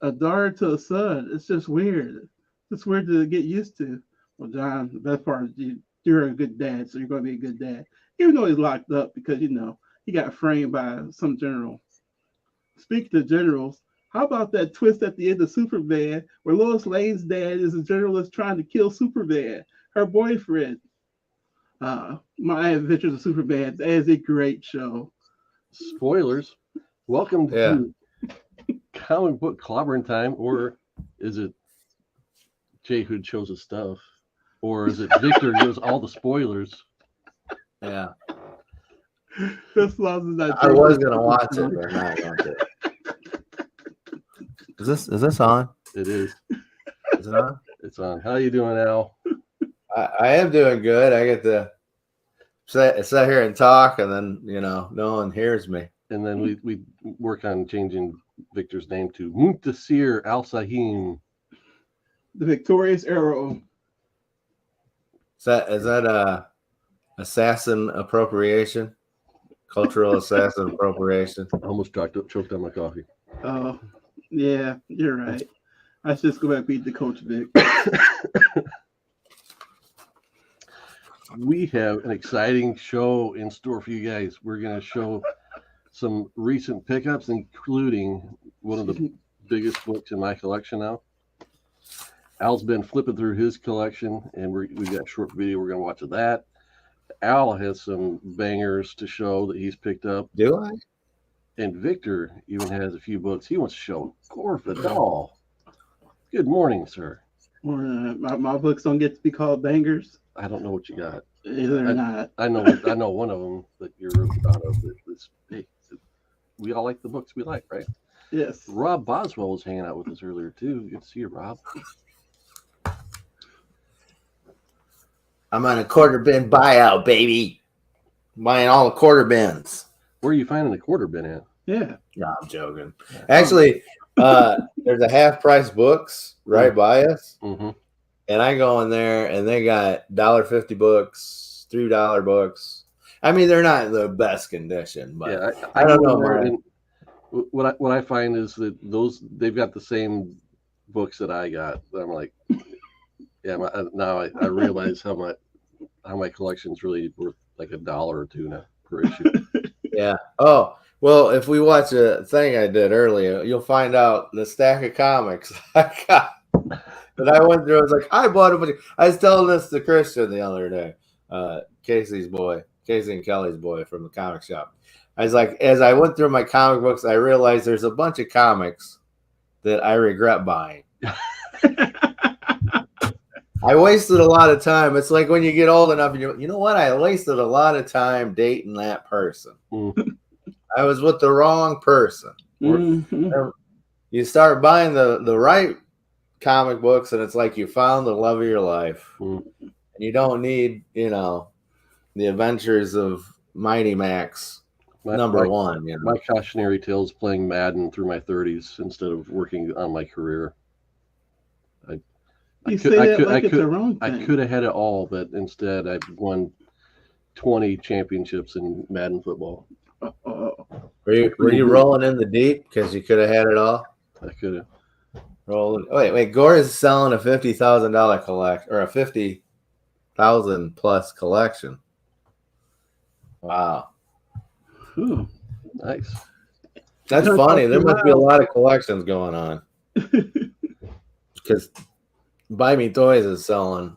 a daughter to a son. It's just weird. It's weird to get used to. Well, John, the best part is you're a good dad, so you're going to be a good dad, even though he's locked up because he got framed by some general. Speaking of generals, how about that twist at the end of Superman, where Lois Lane's dad is a journalist trying to kill Superman, her boyfriend? My Adventures of Superman. That is a great show. Spoilers. Welcome to comic book clobbering time, or is it Jay who shows us stuff, or is it Victor who gives all the spoilers? Yeah. This not I was gonna watch it, but not going to. Is this on? It is. Is it on? It's on. How you doing, Al? I am doing good. I get to sit here and talk, and then no one hears me. And then we work on changing Victor's name to Muntasir Al Sahim. The victorious arrow. Is that assassin appropriation? Cultural assassin appropriation. Almost choked on my coffee. Oh, yeah, you're right. I should just go back and beat the coach, Vic. We have an exciting show in store for you guys. We're going to show some recent pickups, including one of the biggest books in my collection now. Al's been flipping through his collection, and we've got a short video. We're going to watch of that. Al has some bangers to show that he's picked up. Do I? And Victor even has a few books he wants to show. Gore Vidal. Good morning, sir. My books don't get to be called bangers. I don't know what you got. They're not. I know one of them that you're really proud of. Hey, we all like the books we like, right? Yes. Rob Boswell was hanging out with us earlier too. Good to see you, Rob. I'm on a quarter bin buyout, baby. Buying all the quarter bins. Where are you finding the quarter bin at? Yeah. No, I'm joking. Actually, there's a half price books right by us. Mm-hmm. And I go in there and they got $1.50 books, $3 books. I mean, they're not in the best condition, but yeah, I don't know. What I find is that they've got the same books that I got. I'm like, yeah. Now I realize how my collection's really worth like $1 or $2 now per issue. Yeah. Oh, well, if we watch a thing I did earlier, you'll find out the stack of comics I got that I went through. I was like, I bought a bunch. I was telling this to Christian the other day, Casey and Kelly's boy from the comic shop. I was like, as I went through my comic books, I realized there's a bunch of comics that I regret buying. I wasted a lot of time. It's like when you get old enough and you know what? I wasted a lot of time dating that person. Mm-hmm. I was with the wrong person. Mm-hmm. You start buying the right comic books and it's like you found the love of your life. Mm-hmm. And you don't need, the adventures of Mighty Max number one. My cautionary tale is playing Madden through my 30s instead of working on my career. I could have had it all, but instead I won 20 championships in Madden football. Were you rolling in the deep because you could have had it all? I could have. Rolling. Wait. Gore is selling a $50,000 collect or a 50,000 plus collection. Wow. Ooh, nice. That's funny. There must be a lot of collections going on. Because Buy Me Toys is selling.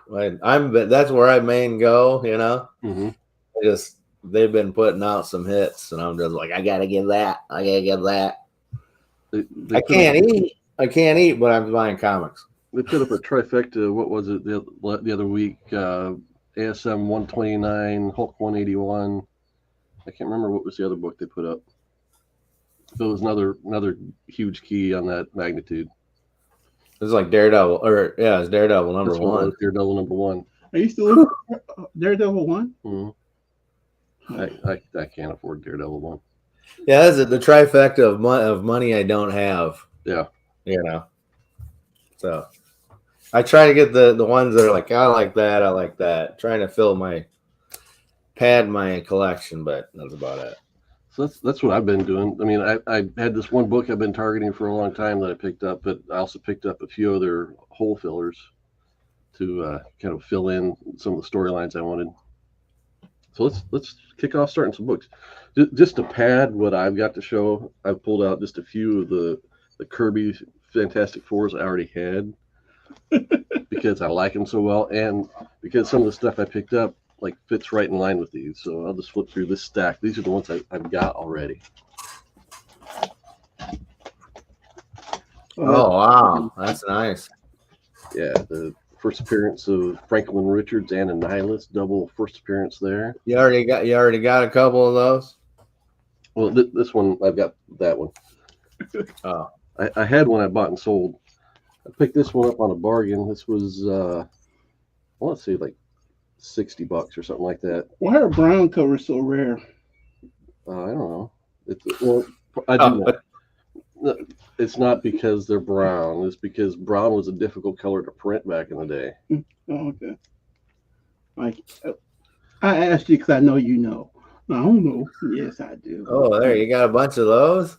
That's where I main go, Mm-hmm. They've been putting out some hits, and I'm just like, I gotta get that. I gotta get that. I can't eat, but I'm buying comics. They put up a trifecta. What was it the other week? ASM 129, Hulk 181. I can't remember what was the other book they put up. So it was another huge key on that magnitude. This is like Daredevil, it's Daredevil number one. Daredevil number one. Are you still Daredevil 1? Mm-hmm. I can't afford Daredevil 1. Yeah, that's the trifecta of money I don't have. Yeah. So I try to get the ones that are like, I like that. Trying to pad my collection, but that's about it. So that's what I've been doing. I mean, I had this one book I've been targeting for a long time that I picked up, but I also picked up a few other hole fillers to kind of fill in some of the storylines I wanted. So let's kick off starting some books. Just to pad what I've got to show, I've pulled out just a few of the Kirby Fantastic Fours I already had because I like them so well, and because some of the stuff I picked up like fits right in line with these. So I'll just flip through this stack. These are the ones I've got already. Oh wow, that's nice. Yeah, the first appearance of Franklin Richards and Annihilus, double first appearance there. You already got a couple of those. Well, this one I've got that one. Oh, I had one I bought and sold. I picked this one up on a bargain. This was I want to say like $60 or something like that. Why are brown covers so rare? I don't know. I do know. It's not because they're brown. It's because brown was a difficult color to print back in the day. Oh, okay. Like, I asked you because I know you know. I don't know. Yes, I do. oh, there you got a bunch of those.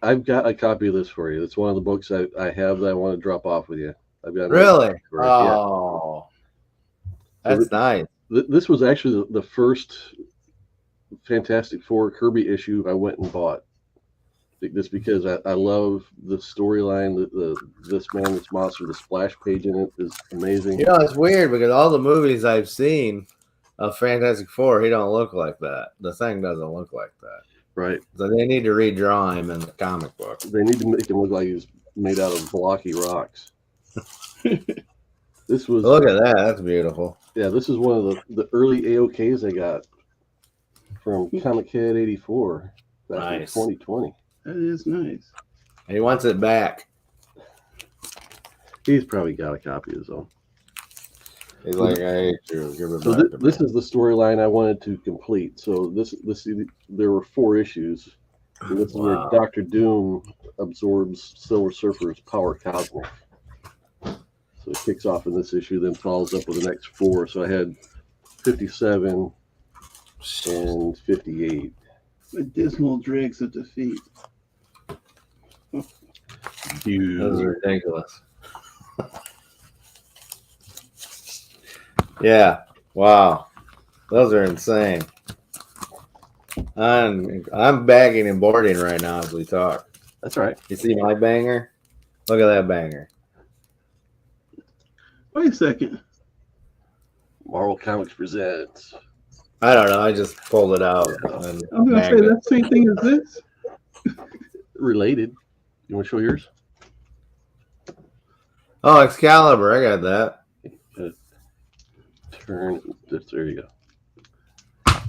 I've got a copy of this for you. It's one of the books I have that I want to drop off with you. I've got Really? Yeah. Oh, that's nice. This was actually the first Fantastic Four Kirby issue I went and bought. Just because I love the storyline, this man, this monster, the splash page in it is amazing. You know, it's weird because all the movies I've seen of Fantastic Four, he don't look like that. The Thing doesn't look like that. Right. So they need to redraw him in the comic book. They need to make him look like he's made out of blocky rocks. This was Look at that. That's beautiful. Yeah, this is one of the early AOKs I got from Comic Head 84 back in 2020. That is nice. And he wants it back. He's probably got a copy of his own. He's like, I hate you. Give it So back to me. this is the storyline I wanted to complete. So this there were 4 issues. And this is where Dr. Doom absorbs Silver Surfer's power cosmic. So it kicks off in this issue, then follows up with the next 4. So I had 57 and 58. The dismal dregs of defeat. Those are ridiculous. Yeah. Wow. Those are insane. I'm bagging and boarding right now as we talk. That's right. You see my banger? Look at that banger. Wait a second. Marvel Comics presents. I don't know. I just pulled it out. Yeah. And I was going to say that's the same thing as this. Related. You want to show yours? Oh, Excalibur. I got that. Turn. There you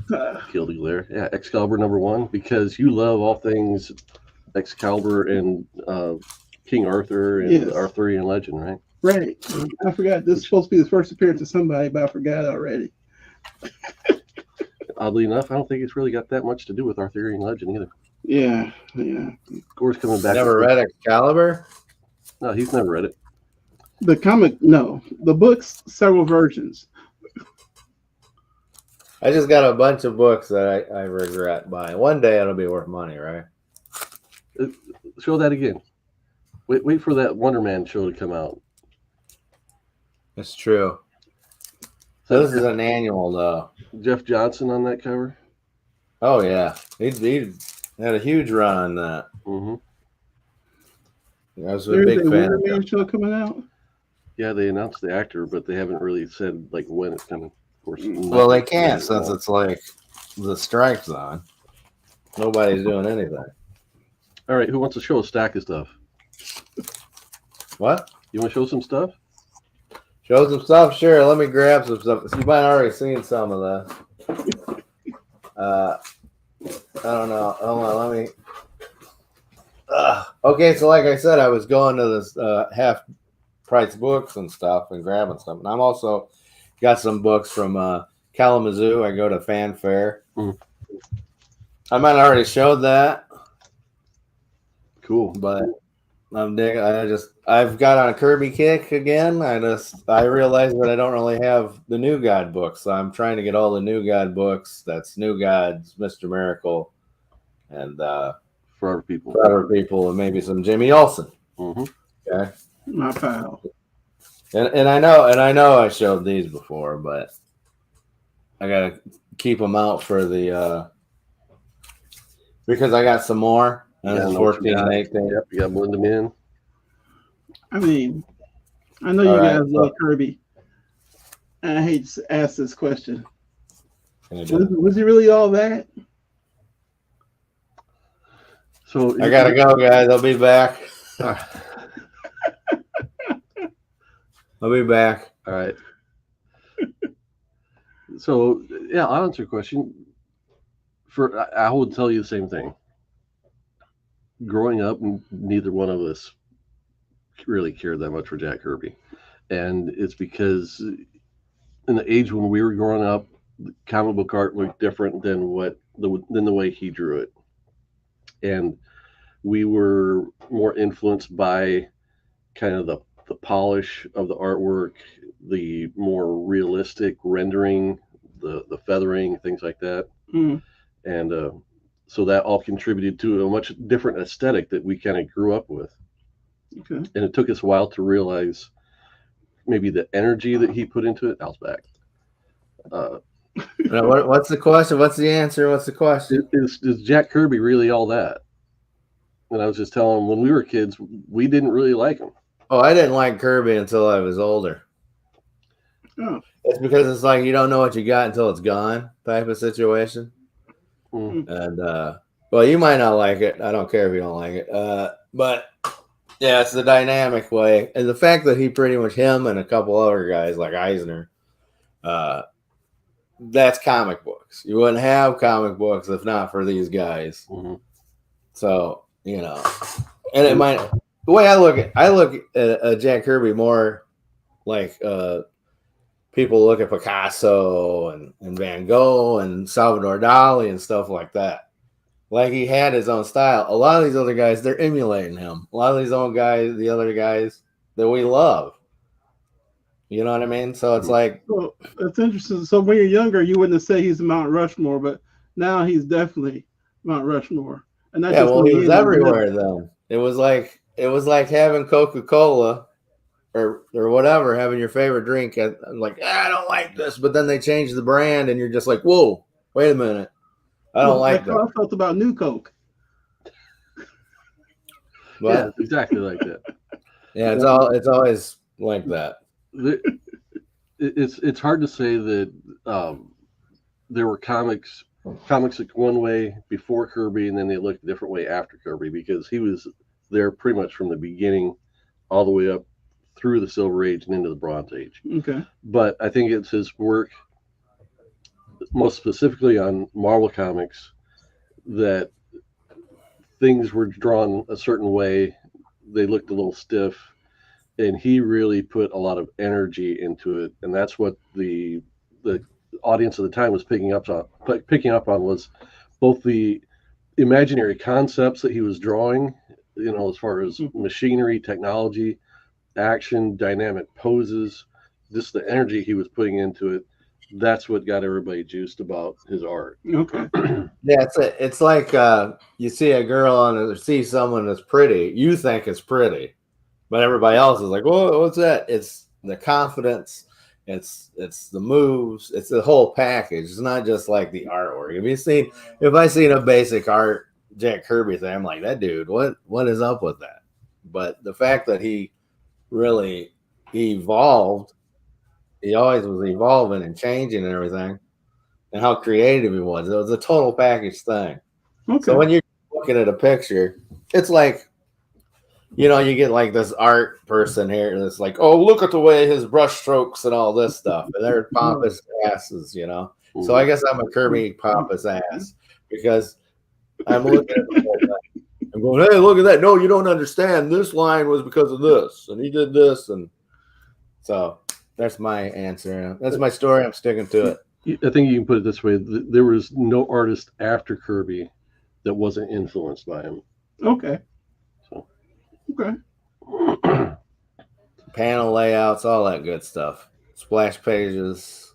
go. Kill the glare. Yeah, Excalibur #1, because you love all things Excalibur and King Arthur and the Arthurian legend, right? Right. I forgot. This is supposed to be the first appearance of somebody, but I forgot already. Oddly enough, I don't think it's really got that much to do with Arthurian legend either. Yeah. Gore's coming back. Never read Excalibur? No, he's never read it. The comic, no. The book's several versions. I just got a bunch of books that I regret buying. One day it'll be worth money, right? Show that again. Wait for that Wonder Man show to come out. It's true. So this is an annual, though. Jeff Johnson on that cover. Oh yeah, he had a huge run on that. Mm-hmm. I was a big fan. Wonder Man show coming out. Yeah, they announced the actor, but they haven't really said like when it's coming. Of course. Well, they can't since it's like the strike's on. Nobody's doing anything. All right, who wants to show a stack of stuff? What? You want to show some stuff? Show some stuff? Sure. Let me grab some stuff. You might have already seen some of that. I don't know. Hold on. Let me. Okay, so like I said, I was going to this half-price books and stuff and grabbing stuff. And I'm also got some books from Kalamazoo. I go to Fanfare. Mm. I might have already showed that. Cool. But I'm digging. I've got on a Kirby kick again. I realized that I don't really have the New God books, so I'm trying to get all the New God books. That's New Gods, Mr. Miracle, and Forever People. Forever People, and maybe some Jimmy Olsen. Mm-hmm. Okay, My pal. and I know I showed these before, but I gotta keep them out for the because I got some more. And Yeah, it's I know what 14 and 18. Yep, you got to blend them in. I mean, I know All you right, guys love Kirby. And I hate to ask this question. Was he really all that? So I gotta go, guys. I'll be back. I'll be back. All right. So yeah, I'll answer your question. I would tell you the same thing. Growing up, neither one of us really cared that much for Jack Kirby, and it's because in the age when we were growing up, the comic book art looked different than the way he drew it, and we were more influenced by kind of the polish of the artwork, the more realistic rendering, the feathering, things like that. Mm. And so that all contributed to a much different aesthetic that we kind of grew up with. Okay. And it took us a while to realize maybe the energy that he put into it. Al's back. What's the question? What's the answer? What's the question? Is Jack Kirby really all that? And I was just telling him when we were kids, we didn't really like him. Oh, I didn't like Kirby until I was older. Oh. It's because it's like you don't know what you got until it's gone type of situation. Mm. And well, you might not like it. I don't care if you don't like it. But yeah, it's the dynamic way, and the fact that he pretty much him and a couple other guys like Eisner. That's comic books. You wouldn't have comic books if not for these guys. Mm-hmm. So and it might. The way I look at Jack Kirby more like people look at Picasso and Van Gogh and Salvador Dali and stuff like that. Like he had his own style. A lot of these other guys, they're emulating him. A lot of these the other guys that we love. You know what I mean? So it's like. Well, that's interesting. So when you're younger, you wouldn't say he's Mount Rushmore, but now he's definitely Mount Rushmore. And Yeah, well, he was everywhere then. It was like having Coca-Cola or whatever, having your favorite drink. And like, I don't like this, but then they change the brand, and you're just like, whoa, wait a minute, I don't like that. I felt about New Coke. But, yeah, exactly like that. Yeah, it's always like that. It's hard to say that there were comics looked one way before Kirby, and then they looked a different way after Kirby, because he was there pretty much from the beginning all the way up through the Silver Age and into the Bronze Age. Okay. But I think it's his work, most specifically on Marvel Comics, that things were drawn a certain way. They looked a little stiff, and he really put a lot of energy into it. And that's what the audience at the time was picking up on was both the imaginary concepts that he was drawing, as far as machinery, technology, action, dynamic poses, just the energy he was putting into it. That's what got everybody juiced about his art. Okay. Yeah, it's like you see a girl or see someone that's pretty, you think it's pretty, but everybody else is like, "Whoa, what's that?" It's the confidence, it's the moves, it's the whole package. It's not just like the artwork. If I seen a basic art Jack Kirby thing, I'm like, that dude, what is up with that? But the fact that he really evolved, he always was evolving and changing and everything, and how creative he was. It was a total package thing. Okay. So when you're looking at a picture, it's like, you get like this art person here that's like, oh, look at the way his brush strokes and all this stuff. And they're pompous asses, Mm-hmm. So I guess I'm a Kirby pompous ass because I'm looking at the whole thing. I'm going, hey, look at that. No, you don't understand. This line was because of this, and he did this. And so that's my answer. That's my story. I'm sticking to it. I think you can put it this way. There was no artist after Kirby that wasn't influenced by him. Okay. So. Okay. Panel layouts, all that good stuff. Splash pages,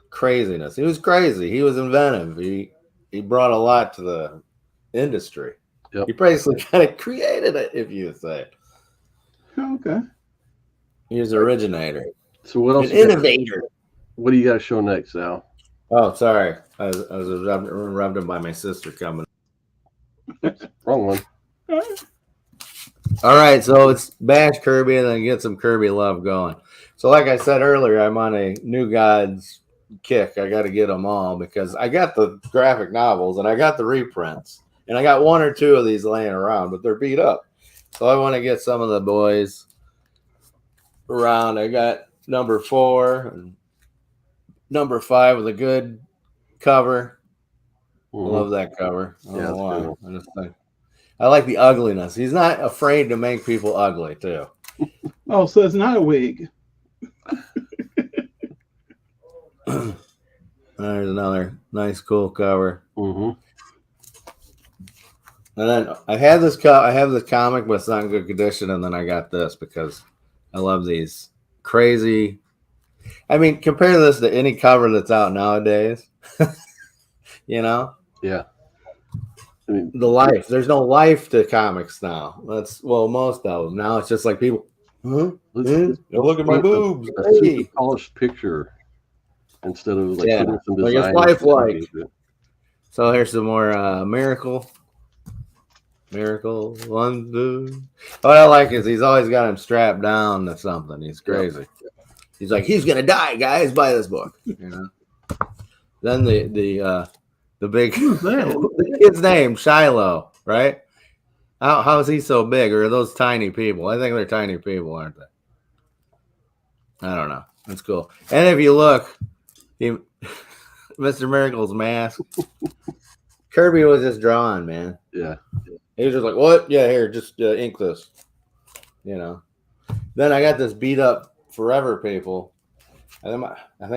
craziness. He was crazy. He was inventive. He brought a lot to industry. Yep. He basically kind of created it, if you say. Okay. He was an originator, So what else? an innovator. What do you got to show next, Al? Oh, sorry. I was interrupted by my sister coming. Wrong one. All right, so it's bash Kirby and then get some Kirby love going. So like I said earlier, I'm on a New Gods kick. I got to get them all because I got the graphic novels and I got the reprints. And I got one or two of these laying around, but they're beat up. So I want to get some of the boys around. I got number 4 and number 5 with a good cover. Mhm. I love that cover. I don't Yeah, know that's why. cool. I just think I like the ugliness. He's not afraid to make people ugly too. Oh, so it's not a wig. There's another nice, cool cover. Mm-hmm. And then I have this comic, but it's not in good condition. And then I got this because I love these crazy. I mean, compare this to any cover that's out nowadays. You know, Yeah. I mean, the life. There's no life to comics now. Most of them now. It's just like people. Huh? Look at my boobs. A super Hey. polished picture instead of like Yeah, putting some like design. it's lifelike. into it. So here's some more Miracle. 1, 2. What I like is he's always got him strapped down to something. He's crazy. He's like, he's gonna die, guys. Buy this book. You know. Then the big the kid's name Shiloh, right? How is he so big? Or are those tiny people? I think they're tiny people, aren't they? I don't know. That's cool. And if you look, Mr. Miracle's mask. Kirby was just drawing, man. Yeah. He was just like, what? Yeah, here, just ink this. You know. Then I got this beat up Forever people. I think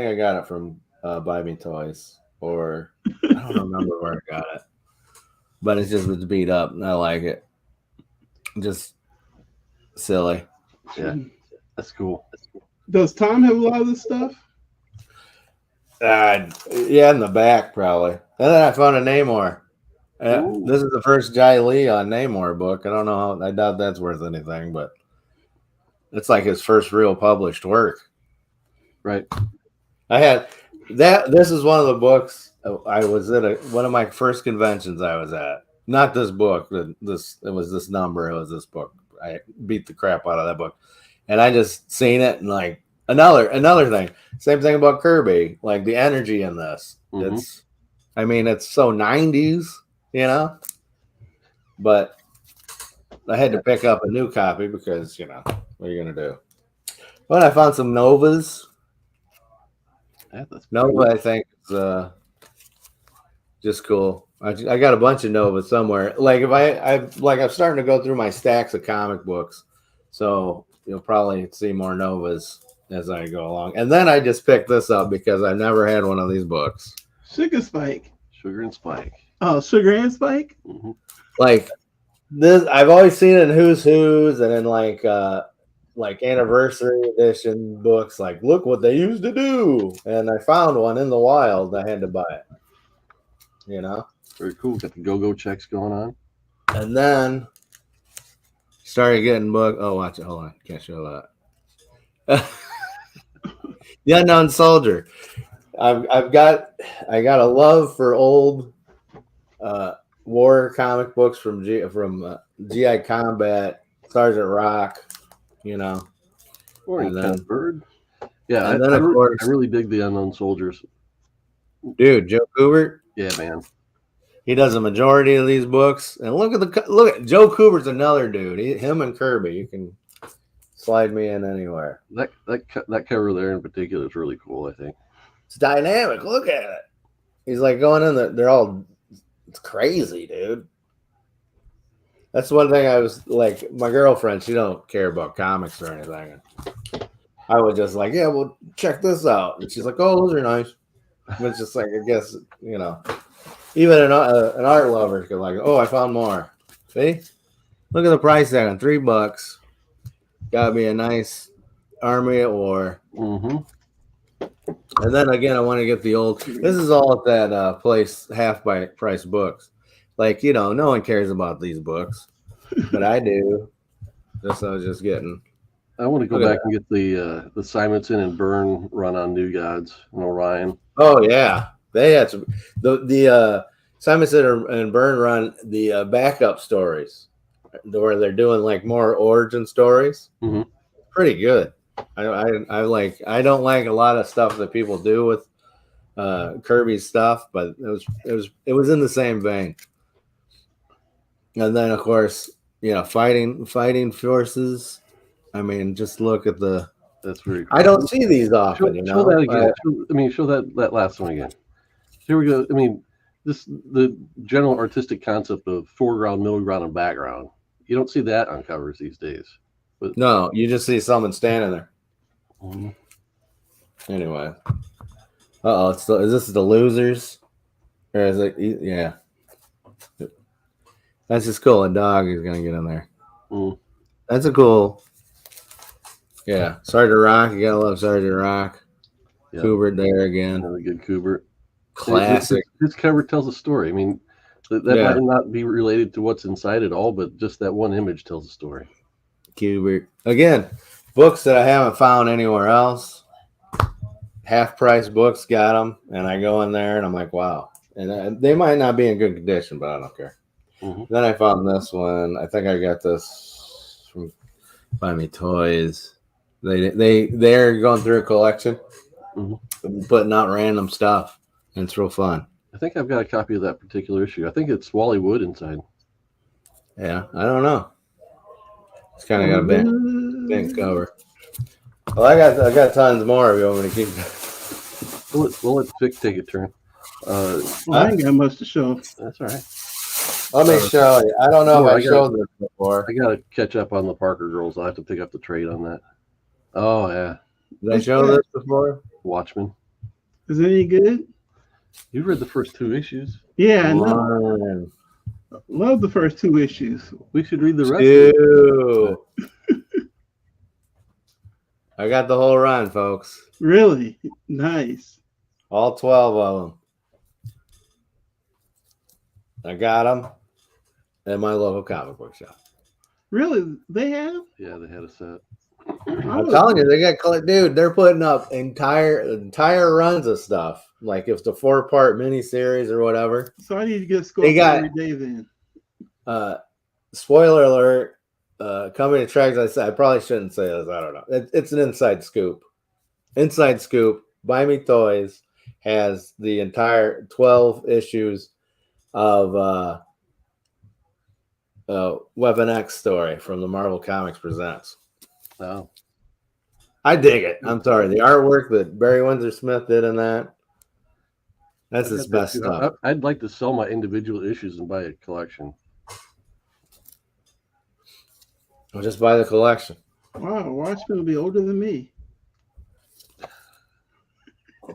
I got it from Buy Me Toys. Or I don't remember where I got it. But it's beat up, and I like it. Just silly. Yeah. That's cool. Does Tom have a lot of this stuff? Yeah, in the back, probably. And then I found a Namor. This is the first Jai Lee on Namor book. I don't know how. I doubt that's worth anything, but it's like his first real published work. Right. I had that. This is one of the books I was at one of my first conventions I was at. Not this book. It was this number. It was this book. I beat the crap out of that book, and I just seen it and like another thing. Same thing about Kirby. Like the energy in this. Mm-hmm. It's so 90s, you know. But I had to pick up a new copy because what are you gonna do? But I found some Novas. Yeah, that's Nova, cool. I think, is just cool. I got a bunch of Novas somewhere. Like if I'm starting to go through my stacks of comic books, so you'll probably see more Novas as I go along. And then I just picked this up because I've never had one of these books. Sugar Spike. Sugar and Spike. Oh, Sugar and Spike? Mm-hmm. Like this, I've always seen it in Who's Who's and in like anniversary edition books. Like, look what they used to do. And I found one in the wild. I had to buy it. You know? Very cool. Got the go-go checks going on. And then started getting book. Oh, watch it. Hold on. Can't show that. The Unknown Soldier. I got a love for old war comic books from GI Combat, Sergeant Rock, Or then, Bird. Yeah, and then of course, I really dig the Unknown Soldiers. Dude, Joe Kubert. Yeah, man. He does a majority of these books, and look at Joe Kubert's another dude. Him and Kirby, you can slide me in anywhere. That cover there in particular is really cool. I think it's dynamic. Look at it. He's like going in. It's crazy, dude. That's one thing I was like. My girlfriend, she don't care about comics or anything. I was just like, yeah, well, check this out, and she's like, oh, those are nice. It's just like, I guess even an art lover could like, oh, I found more. See, look at the price tag on $3. Got me a nice Army at War. Mm-hmm. And then again, I want to get the old. This is all at that place half by price books. Like, no one cares about these books, but I do. I was just getting. I want to go Look at back and get the Simonson and Byrne run on New Gods and Orion. Oh yeah, they had some the Simonson and Byrne run the backup stories where they're doing like more origin stories. Mm-hmm. Pretty good. I don't like a lot of stuff that people do with Kirby's stuff, but it was in the same vein. And then of course, fighting forces. I mean, just look at the. That's very cool. I don't see these often. Show that again. Show that last one again. Here we go. I mean, the general artistic concept of foreground, middle ground, and background. You don't see that on covers these days. But no, you just see someone standing there. Mm-hmm. Anyway. Is this the losers? Or is it? Yeah. That's just cool. A dog is going to get in there. Mm. That's a cool. Yeah. Sergeant Rock. You got to love Sergeant Rock. Yep. Kubert there again. Another good Kubert. Classic. His cover tells a story. I mean, that might not be related to what's inside at all, but just that one image tells a story. Kubert. Again, books that I haven't found anywhere else. Half price books, got them, and I go in there and I'm like, wow. And they might not be in good condition, but I don't care. Mm-hmm. Then I found this one. I think I got this from Buy Me Toys. They're going through a collection, putting out random stuff, and it's real fun. I think I've got a copy of that particular issue. I think it's Wally Wood inside. Yeah, I don't know. It's kind of got a big cover. Well, I got tons more if you want me to keep. We'll let Vic take a turn. I ain't got much to show. That's all right. Let me show you. I don't know if I showed this before. I got to catch up on the Parker girls. I'll have to pick up the trade on that. Oh, yeah. Did I show this before? Watchmen. Is it any good? You read the first 2 issues. Yeah, I know. Love the first 2 issues. We should read the rest. I got the whole run, folks. Really? Nice. All 12 of them. I got them at my local comic book shop. Really? They have? Yeah, they had a set. I'm telling you, they got, dude, they're putting up entire runs of stuff. Like if it's a 4-part miniseries or whatever. So I need to get a score every day then. Spoiler alert. Coming to tracks, I said I probably shouldn't say this. I don't know. It's an inside scoop. Inside scoop. Buy Me Toys has the entire 12 issues of Weapon X story from the Marvel Comics Presents. Oh, I dig it. I'm sorry. The artwork that Barry Windsor Smith did in that's his best stuff. I'd like to sell my individual issues and buy a collection. I'll just buy the collection. Wow, Watchmen will be older than me.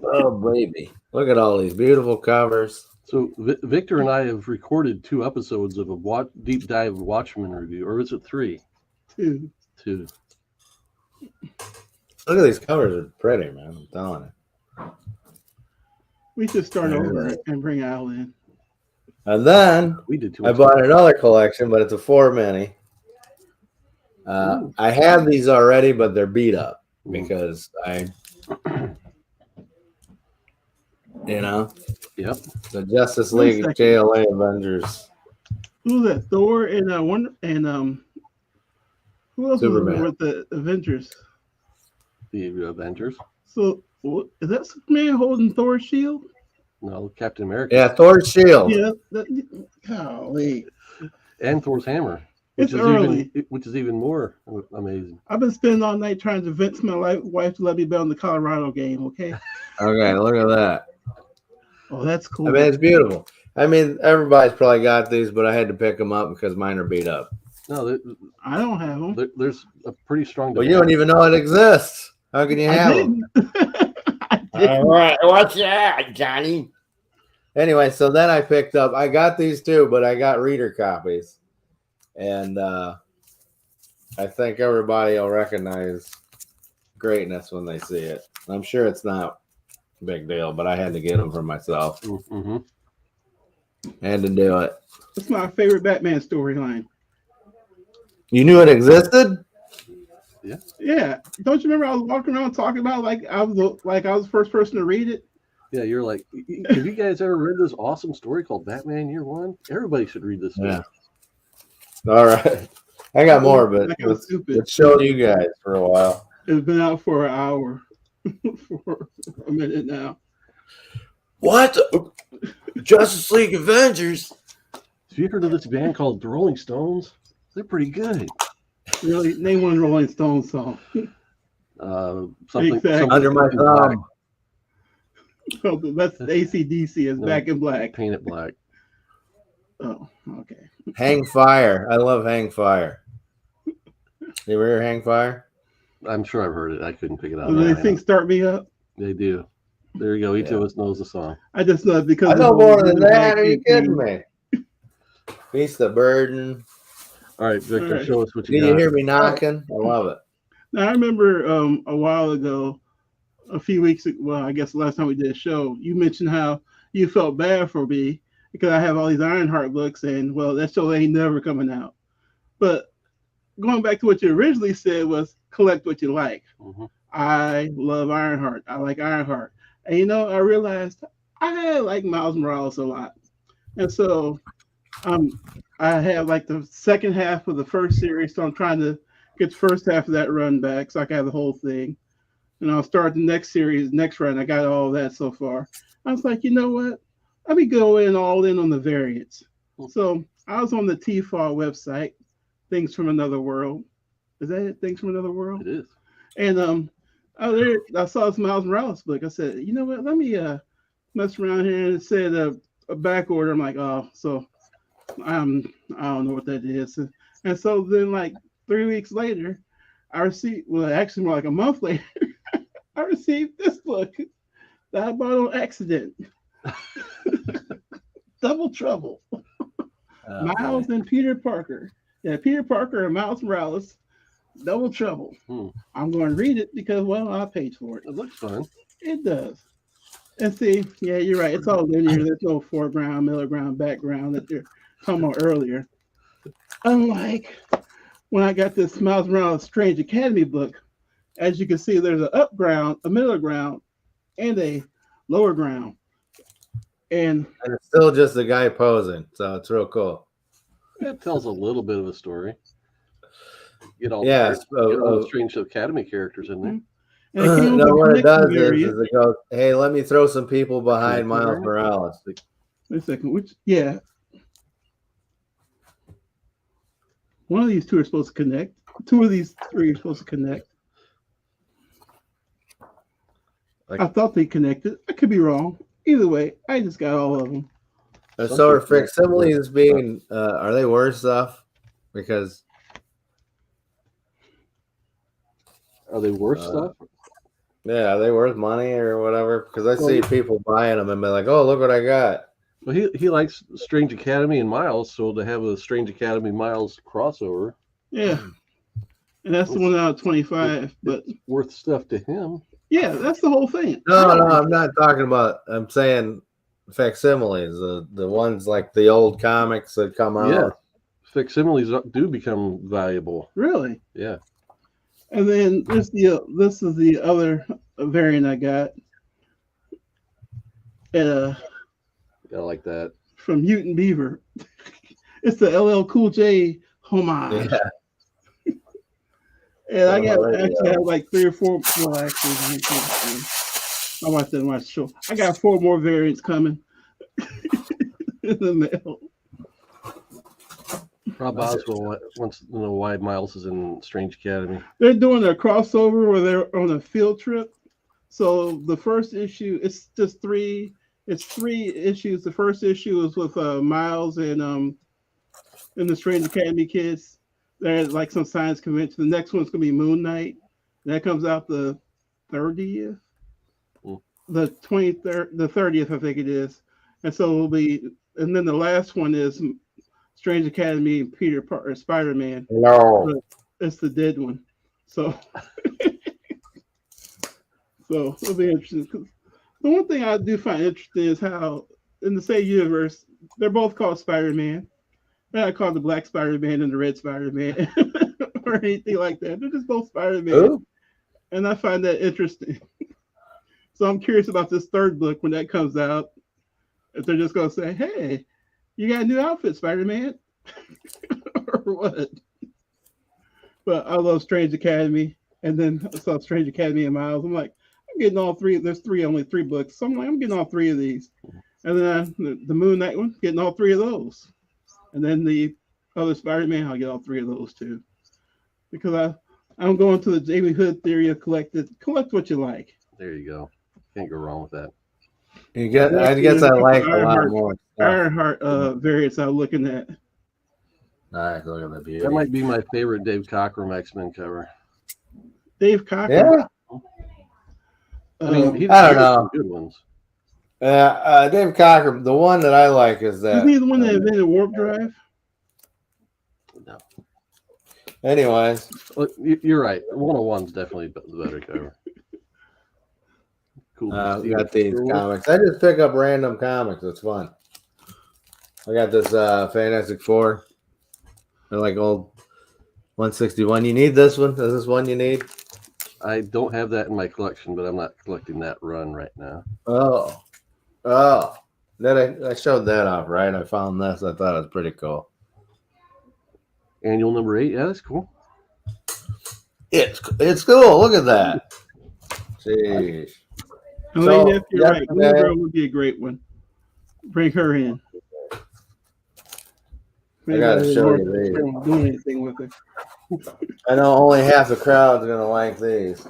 Oh, baby. Look at all these beautiful covers. So Victor and I have recorded 2 episodes of a deep dive Watchmen review, or is it 3? 2. 2. Look at these covers. Are pretty, man. I'm telling you. We should start over and bring Al in. And then we did I bought another collection, but it's a 4 mini. I have these already, but they're beat up because Yep. The Justice League JLA Avengers. Who's that? Thor and who else Superman. was with the Avengers? The Avengers. So is that Superman holding Thor's shield? No, Captain America. Yeah, Thor's shield. Yeah. Golly. And Thor's hammer. It's early. Which is even more amazing. I've been spending all night trying to convince my wife to let me bet on the Colorado game, okay? Okay, look at that. Oh, that's cool. I mean, it's beautiful. I mean, everybody's probably got these, but I had to pick them up because mine are beat up. No, I don't have them. There's a pretty strong. Well, you don't even know it exists. How can you have them? All right, what's that, Johnny? Anyway, so then I picked up. I got these too, but I got reader copies, and I think everybody will recognize greatness when they see it. I'm sure it's not a big deal, but I had to get them for myself. Mm-hmm. Had to do it. That's my favorite Batman storyline. You knew it existed? Yeah, don't you remember I was walking around talking about I was the first person to read it? Yeah, you're like, have you guys ever read this awesome story called Batman Year One? Everybody should read this story. Yeah. All right. I got more, but let's show you guys for a while. It's been out for an hour, for a minute now. What? Justice League Avengers? Have you heard of this band called the Rolling Stones? They're pretty good. Really? Name one Rolling Stones song. Something Under My Thumb. Oh, that's AC/DC is Back in Black. Paint It Black. Oh, okay. Hang Fire. I love Hang Fire. You ever hear Hang Fire? I'm sure I've heard it. I couldn't pick it out. Do they sing Start Me Up? They do. There you go. Each of us knows the song. I just know it because I know more than that. Are you kidding me? Beast of Burden. All right, Victor, show us what you got. got. You hear me knocking? I love it. Now, I remember a while ago, a few weeks ago, well, I guess the last time we did a show, you mentioned how you felt bad for me because I have all these Ironheart books, and, well, that show ain't never coming out. But going back to what you originally said was collect what you like. Mm-hmm. I love Ironheart. I like Ironheart. And, I realized I like Miles Morales a lot. And so I have the second half of the first series, so I'm trying to get the first half of that run back so I can have the whole thing. And I'll start the next series, next run. I got all that so far. I was like, you know what? Let me go all in on the variants. So I was on the TFAW website, Things from Another World. Is that it? Things from Another World? It is. And I saw this Miles Morales book. I said, you know what? Let me mess around here, and it said a back order. I'm like, oh, so I don't know what that is. And so then 3 weeks later, I received, well, actually more like a month later, I received this book that I bought on accident. Double Trouble. Miles and Peter Parker. Yeah, Peter Parker and Miles Morales. Double Trouble. I'm going to read it because, well, I paid for it. It looks fun. It does. And see, yeah, you're right. It's all linear. There's no foreground, middle ground, background that they're talking about earlier. Unlike when I got this Miles Morales Strange Academy book, as you can see, there's an up ground, a middle ground, and a lower ground. And it's still just a guy posing, so it's real cool. It tells a little bit of a story. Get all the Strange Academy characters in there. No, what it does is it goes, hey, let me throw some people behind Miles Morales. Wait a second. Yeah. One of these two are supposed to connect. Two of these three are supposed to connect. I thought they connected. I could be wrong. Either way, I just got all of them. So are facsimiles being, are they worth stuff? Because are they worth stuff? Yeah, are they worth money or whatever? Because I see people buying them and be like, "Oh, look what I got." Well, he likes Strange Academy and Miles, so to have a Strange Academy Miles crossover, yeah, and that's the one out of 25. But it's worth stuff to him. Yeah, that's the whole thing. No, I'm not talking about. I'm saying facsimiles, the ones like the old comics that come out. Yeah, facsimiles do become valuable. Really? Yeah. And then this is the other variant I got. I like that. From Mutant Beaver. It's the LL Cool J homage. Yeah. And I have like 3 or 4. Well, actually, I watched that the show. I got 4 more variants coming in the mail. Rob Boswell wants to know why Miles is in Strange Academy. They're doing a crossover where they're on a field trip. So the first issue, it's just 3. It's 3 issues. The first issue is with Miles and the Strange Academy kids. They're at like some science convention. The next one's gonna be Moon Knight. That comes out the 30th, the 23rd, the 30th, I think it is. And so it'll be. And then the last one is Strange Academy and Peter Parker, Spider-Man. No, it's the dead one. So, so it'll be interesting. The one thing I do find interesting is how in the same universe, They're both called Spider-Man. They're not called the Black Spider-Man and the Red Spider-Man or anything like that. They're just both Spider-Man, Who? and I find that interesting. So I'm curious about this third book when that comes out. If they're just gonna say, "Hey, you got a new outfit, Spider-Man," or what? But I love Strange Academy, and then I saw Strange Academy and Miles. I'm like, I'm getting all three. There's only three books. So I'm like, I'm getting all three of these. And then the Moon Knight one, getting all three of those. And then the other Spider-Man, I'll get all three of those too. Because I'm going to the Jamie Hood theory of collect what you like. There you go. Can't go wrong with that. I guess I like a lot more. Ironheart variants I'm looking at. Nice, look at the beauty. That might be my favorite Dave Cockrum X-Men cover. Dave Cockrum. Yeah. I mean, he I don't did know. some good ones. Dave Cockrum, the one that I like is that. Isn't he the one that invented Warp Drive? No. Anyways. Well, you're right. 101's definitely the better cover. Cool. We got these comics. I just pick up random comics. It's fun. I got this Fantastic Four. They're like old 161. You need this one? Is this one you need? I don't have that in my collection, but I'm not collecting that run right now. Oh. Then I showed that off, right? I found this. I thought it was pretty cool. Annual number 8. Yeah, that's cool. It's cool. Look at that. Jeez. And Lady F, you're right. Blue Girl would be a great one. Bring her in. I gotta show you these. Doing anything with her. I know only half the crowd's gonna like these.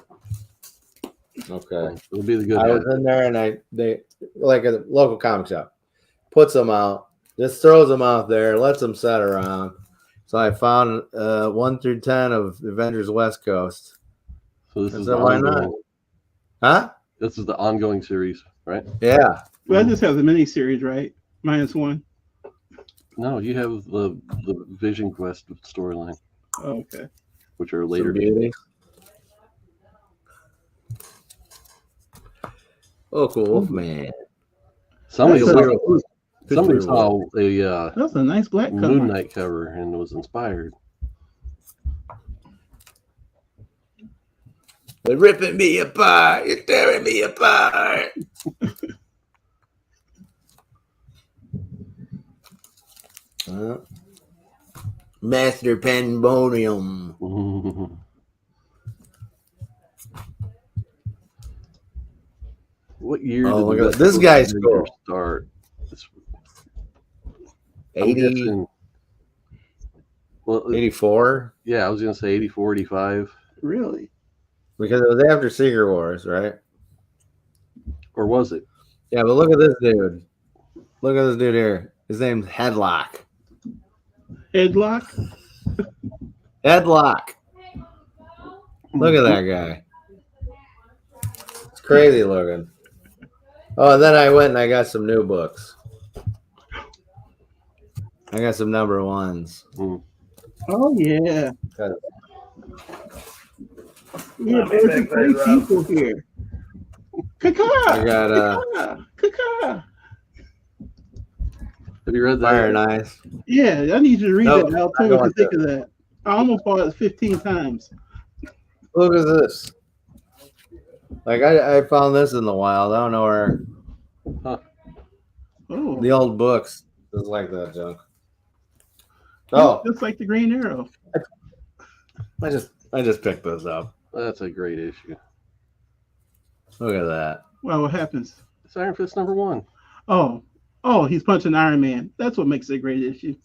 Okay. It'll be the good. I was in there and they like a local comic shop, puts them out, just throws them out there, lets them set around. So I found 1 through 10 of Avengers West Coast. So this is why not? Huh? This is the ongoing series, right? Yeah. Well, that just has a mini series, right? -1. No, you have the Vision Quest storyline. Oh, okay. Which are later. Oh, cool, man. Somebody saw a that's a nice black cover. Moon Knight cover and was inspired. They're ripping me apart. You're tearing me apart. Master Pandemonium. What year did this guy's cool. Start? 80. Well, 84. Yeah, I was gonna say 84, 85. Really? Because it was after Secret Wars, right? Or was it? Yeah, but look at this dude. Look at this dude here. His name's Headlock. Headlock? Headlock. Look at that guy. It's crazy looking. Oh, and then I went and I got some new books. I got some number ones. Oh, yeah. Yeah, there's great people here. Kaka! I got Kaka! Have you read that? Fire and Ice. Yeah, I need you to read that. I'll tell you what you think of that. I almost bought it 15 times. Look at this. Like I found this in the wild. I don't know where. Huh. Oh. The old books is like that junk. Oh, just like the Green Arrow. I just picked this up. That's a great issue. Look at that. Well, what happens? It's Iron Fist number 1. Oh, he's punching Iron Man. That's what makes it a great issue.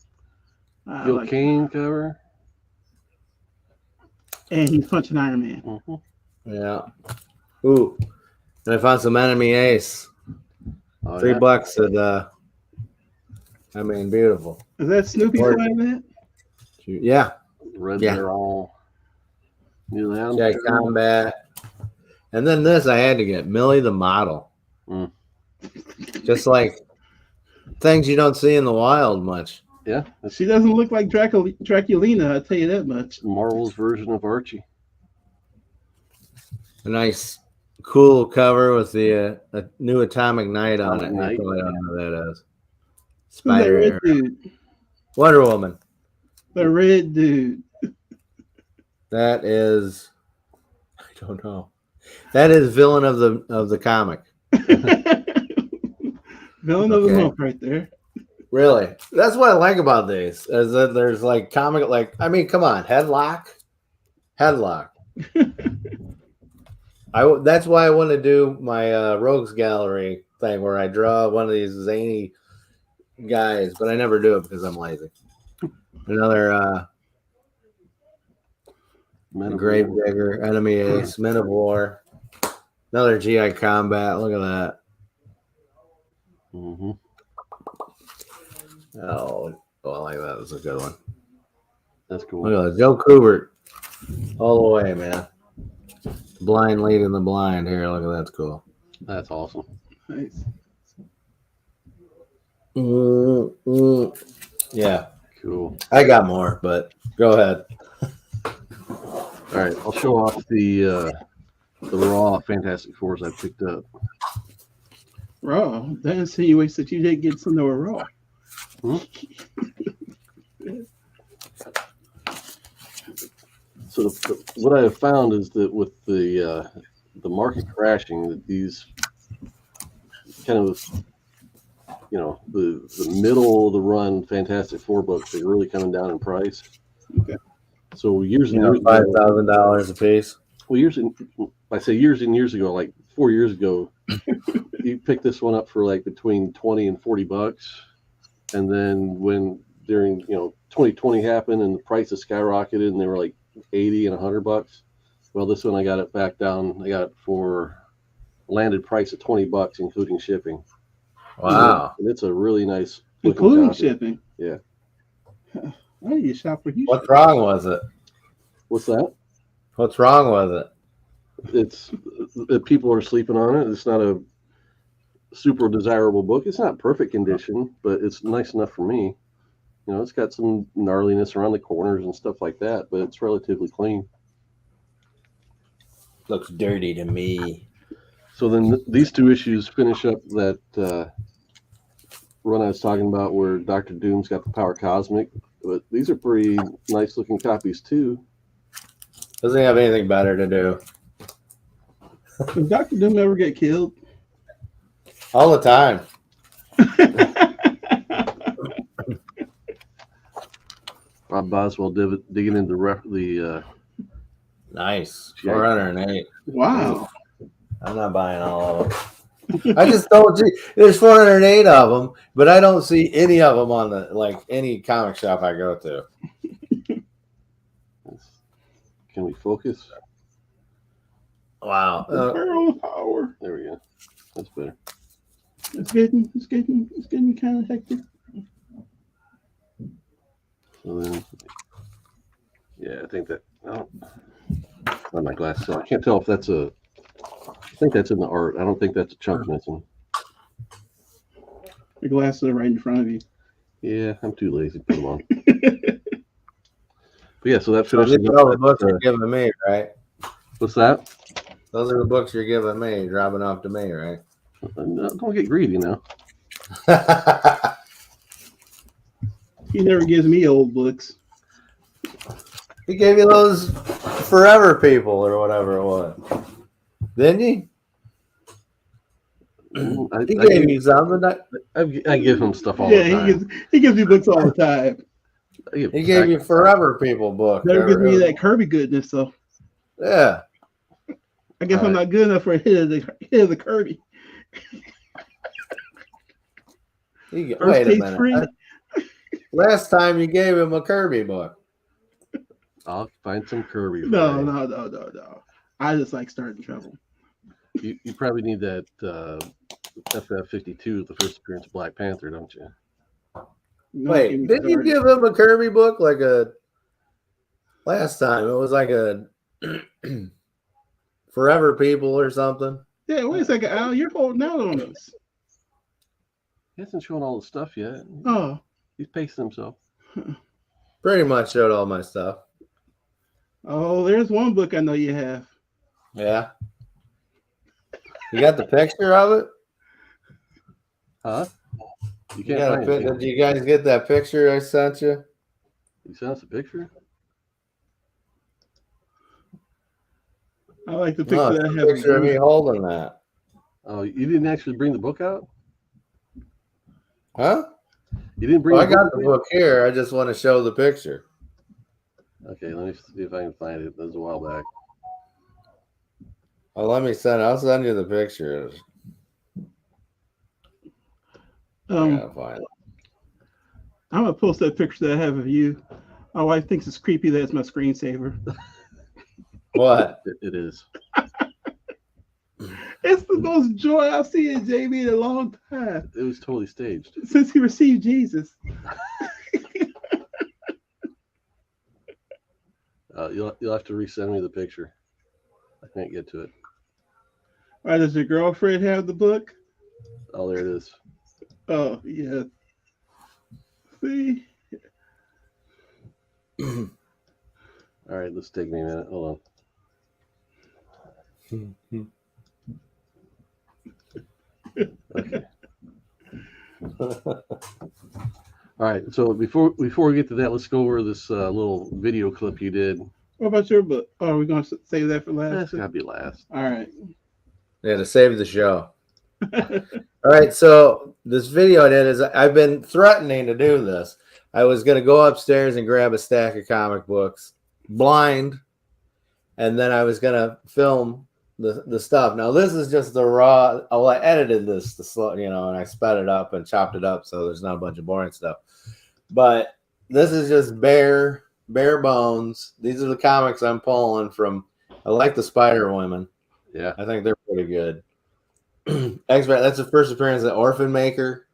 Gil Kane cover. And he's punching Iron Man. Mm-hmm. Yeah. Ooh. And I found some Enemy Ace. $3 at beautiful. Is that Snoopy playing that? Yeah. Red Barrel. Jack Combat. And then this I had to get. Millie the Model. Just like things you don't see in the wild much. Yeah. She doesn't look like Draculina, I'll tell you that much. Marvel's version of Archie. A nice, cool cover with the new Atomic Knight on it. Knight. I don't know what that is. Who's that red Spider, dude? Wonder Woman. The red dude. That is, I don't know. That is villain of the comic. Villain of the month right there. Really, that's what I like about these. Is that there's like comic, like I mean, come on, Headlock. That's why I want to do my Rogues Gallery thing where I draw one of these zany guys, but I never do it because I'm lazy. Another Gravedigger, Enemy Ace, Men of War. Another GI Combat. Look at that. Mm-hmm. Oh, I like that. That's a good one. That's cool. Look at that. Joe Kubert. All the way, man. Blind leading the blind here. Look at that. That's cool. That's awesome. Nice. Yeah. Cool. I got more, but go ahead. All right, I'll show off the raw Fantastic Fours I picked up. Raw. That insinuates that you didn't get some that were raw. Hmm? So what I have found is that with the market crashing, that these kind of the middle of the run Fantastic Four books are really coming down in price. Okay. So years and years $5,000 a piece. Well, I say years and years ago, like 4 years ago, you picked this one up for like between $20 and $40, and then when during 2020 happened and the prices skyrocketed and they were like $80 and $100. Well, this one I got it back down. I got it for landed price of $20, including shipping. Wow! And it's a really nice, including copy. Shipping. Yeah. I need to shop for you. What's wrong with it? What's that? What's wrong with it? It's people are sleeping on it. It's not a super desirable book. It's not perfect condition, but it's nice enough for me. It's got some gnarliness around the corners and stuff like that, but it's relatively clean. Looks dirty to me. So then these two issues finish up that run I was talking about where Dr. Doom's got the power cosmic, but these are pretty nice looking copies too. Doesn't he have anything better to do? Does Dr. Doom ever get killed? All the time. Rob Boswell digging into the nice 408. Wow. I'm not buying all of them. I just told you there's 408 of them, but I don't see any of them on any comic shop I go to. Can we focus? Wow. Power. There we go. That's better. It's getting kind of hectic. So then, yeah, I think that. Oh, on my glasses, so I can't tell if that's a. I think that's in the art. I don't think that's a chunk missing. Your glasses are right in front of you. Yeah, I'm too lazy to put them on. But yeah, so that finishes These are all the books you're giving me, right? What's that? Those are the books you're giving me, dropping off to me, right? No, don't get greedy now. He never gives me old books. He gave you those Forever People or whatever it was. Didn't he? He gave you something. I give him stuff all the time. He gives me books all the time. He gave you Forever People book. Never gives me that Kirby goodness, though. Yeah. I guess I'm not good enough for a hit of the Kirby. Wait a minute. Last time you gave him a Kirby book. I'll find some Kirby. No. I just like starting trouble. You probably need that FF52, the first appearance of Black Panther, don't you? No, wait, didn't you give him a Kirby book last time? It was like a Forever People or something. Yeah, wait a second, Al. You're holding out on us. He hasn't shown all the stuff yet. Oh. He's pacing himself. Pretty much showed all my stuff. Oh, there's one book I know you have. Yeah. You got the picture of it? Huh? You can't find it. Did you guys get that picture I sent you? You sent us a picture? I like the picture No, that I it's a have. picture of me holding that. Oh, you didn't actually bring the book out? Huh? You didn't bring Well, I the got the book here. I just want to show the picture. Okay, let me see if I can find it. That was a while back. Oh, I'll send you the pictures. I gotta find it. I'm gonna post that picture that I have of you. My wife thinks it's creepy that it's my screensaver. What? It is. It's the most joy I've seen in JB in a long time. It was totally staged. Since he received Jesus. You'll have to resend me the picture. I can't get to it. Why does your girlfriend have the book? Oh, there it is. Oh, yeah. See? All right, let's take me a minute. Hold on. Okay. All right. So before we get to that, let's go over this little video clip you did. What about your book? Oh, are we going to save that for last? That's got to be last. All right. Yeah, to save the show. All right, so this video I did is I've been threatening to do this. I was going to go upstairs and grab a stack of comic books, blind, and then I was going to film the stuff. Now, this is just the raw. Oh, I edited this to slow, and I sped it up and chopped it up so there's not a bunch of boring stuff. But this is just bare bones. These are the comics I'm pulling from. I like the Spider Women. Yeah, I think they're pretty good. X-Men, that's the first appearance of Orphan Maker.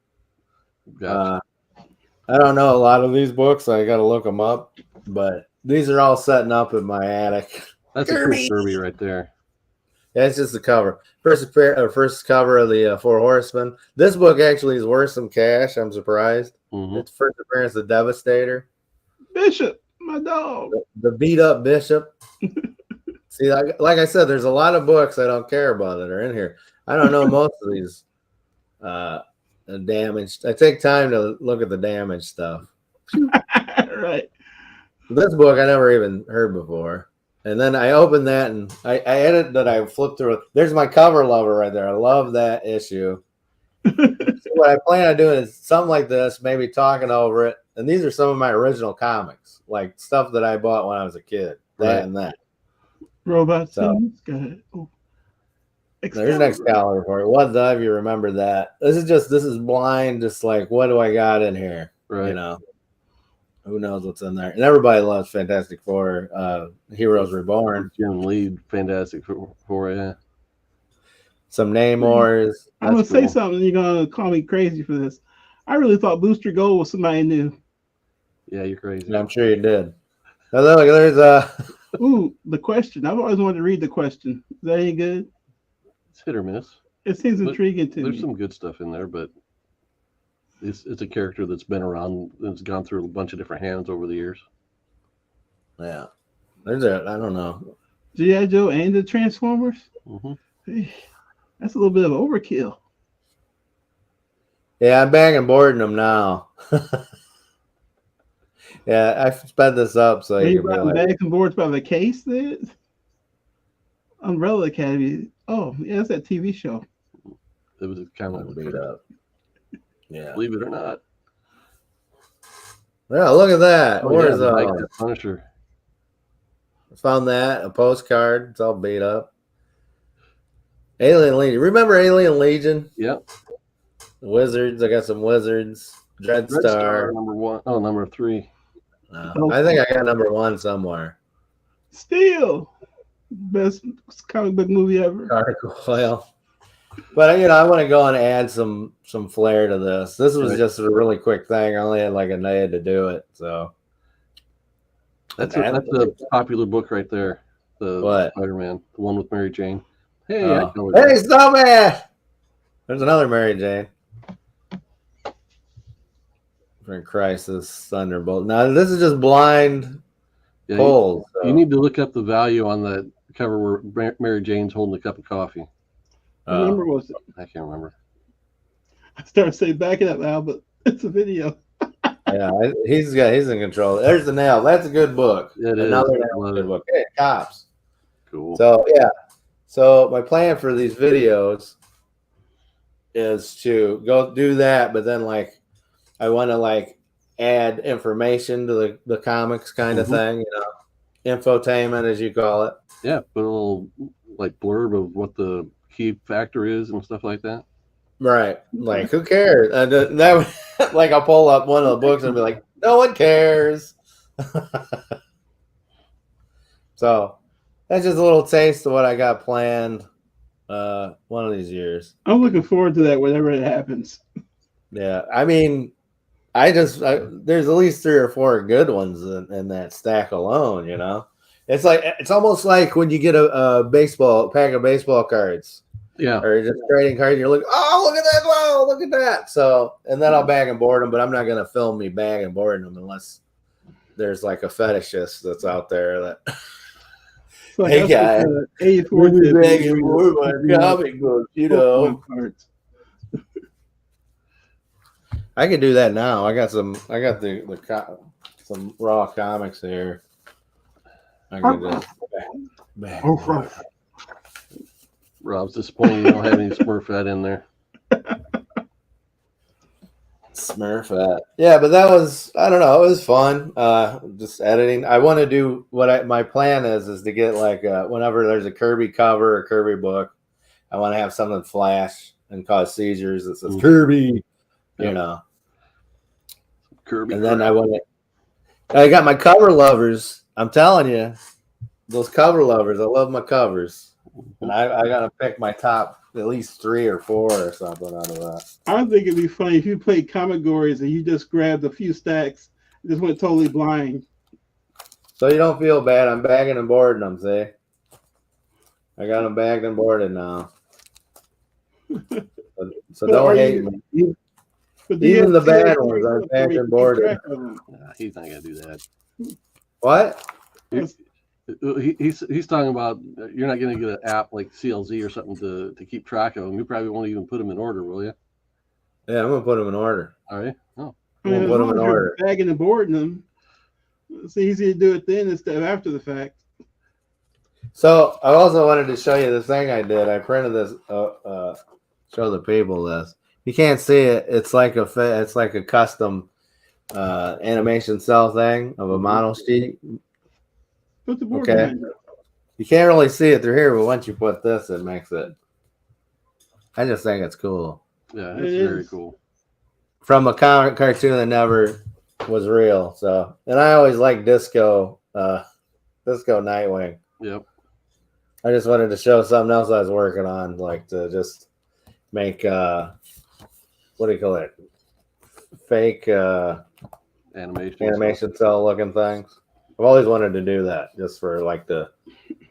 gotcha. I don't know a lot of these books. I got to look them up, but these are all setting up in my attic. That's a cool Kirby right there. Yeah, it's just the cover. First cover of the Four Horsemen. This book actually is worth some cash. I'm surprised. Mm-hmm. It's first appearance of Devastator. Bishop, my dog. The beat up Bishop. See, like I said, there's a lot of books I don't care about that are in here. I don't know most of these damaged. I take time to look at the damaged stuff. Right. This book I never even heard before. And then I opened that and I edited that. I flipped through it. There's my cover lover right there. I love that issue. So what I plan on doing is something like this, maybe talking over it. And these are some of my original comics, like stuff that I bought when I was a kid. That and that. Robots. So, good. Oh. There's an Excalibur for it. What the if you remember that? This is blind, just like what do I got in here? Right. Who knows what's in there? And everybody loves Fantastic Four, Heroes Reborn. Jim Lee, Fantastic Four, yeah. Some Namors. I'm gonna say something. You're gonna call me crazy for this. I really thought Booster Gold was somebody new. Yeah, you're crazy. I'm sure you did. Now, look, there's Ooh, the question. I've always wanted to read the question. Is that any good? It's hit or miss. It seems intriguing to me. There's some good stuff in there, but it's a character that's been around, that's gone through a bunch of different hands over the years. Yeah. I don't know. G.I. Joe and the Transformers? Mm-hmm. That's a little bit of overkill. Yeah, I'm back and boarding them now. Yeah, I sped this up so you can be like... bags and boards by the case then? Umbrella Academy. Oh, yeah, that's that TV show. It was kind of beat up. Yeah. Believe it or not. Yeah, look at that. Where's the Punisher? I found that, a postcard. It's all beat up. Alien Legion. Remember Alien Legion? Yep. Wizards. I got some Wizards. Dreadstar. Number 1. Oh, number 3. I think I got number 1 somewhere. Still. Best comic book movie ever. Article. Well, but I want to go and add some flair to this. This was just a really quick thing. I only had like a night to do it, so that's a popular book right there. The what? Spider-Man, the one with Mary Jane. Hey, hey, Snowman! There's another Mary Jane. For Crisis, Thunderbolt. Now this is just blind polls. You need to look up the value on that cover where Mary Jane's holding a cup of coffee. What number was it? I can't remember. I started saying back it up now, but It's a video. Yeah, he's in control. There's the nail. That's a good book. It is. Another I nail, love good it. book. Hey, cops. Cool. So yeah. So my plan for these videos is to go do that, but then like I want to like add information to the comics kind of thing, infotainment as you call it. Yeah, put a little like blurb of what the key factor is and stuff like that. Right. Like who cares? That like I'll pull up one of the books and be like, no one cares. So that's just a little taste of what I got planned one of these years. I'm looking forward to that whenever it happens. Yeah. I mean, there's at least 3 or 4 good ones in that stack alone, It's like it's almost like when you get a pack of baseball cards. Yeah. Or just trading cards, you're like, oh, look at that! Wow, look at that! So, and then I'll bag and board them, but I'm not gonna film me bag and boarding them unless there's like a fetishist that's out there that. Like Hey guys, we're bag and board my comic books, I can do that now. I got some raw comics here. I can just bag and board. Rob's disappointed you don't have any Smurfette in there. Smurfette. Yeah, but that was, I don't know, it was fun. Just editing. I want to do my plan is to get like whenever there's a Kirby cover or Kirby book, I want to have something flash and cause seizures that says Kirby, Kirby. And then I got my cover lovers. I'm telling you, those cover lovers. I love my covers. And I gotta pick my top at least 3 or 4 or something out of that. I think it'd be funny if you played Comic Gories and you just grabbed a few stacks and just went totally blind. So you don't feel bad. I'm bagging and boarding them, see? I got them bagged and boarded now. So don't hate me. Even the bad ones, I'm bagged and boarded. He's not gonna do that. What? He's talking about you're not going to get an app like CLZ or something to keep track of them. You probably won't even put them in order, will you? Yeah, I'm going to put them in order. All right. Oh. I'm going to put them in order. Bagging and boarding them. It's easy to do it then instead of after the fact. So I also wanted to show you this thing I did. I printed this. Show the people this. You can't see it. It's like a custom animation cell thing of a model sheet. Put the board okay. You can't really see it through here, but once you put this, it makes it. I just think it's cool. Yeah, it's very cool. From a comic cartoon that never was real. So, and I always liked Disco Nightwing. Yep. I just wanted to show something else I was working on, like to just make what do you call it? Fake animation cell looking things. I've always wanted to do that just for like put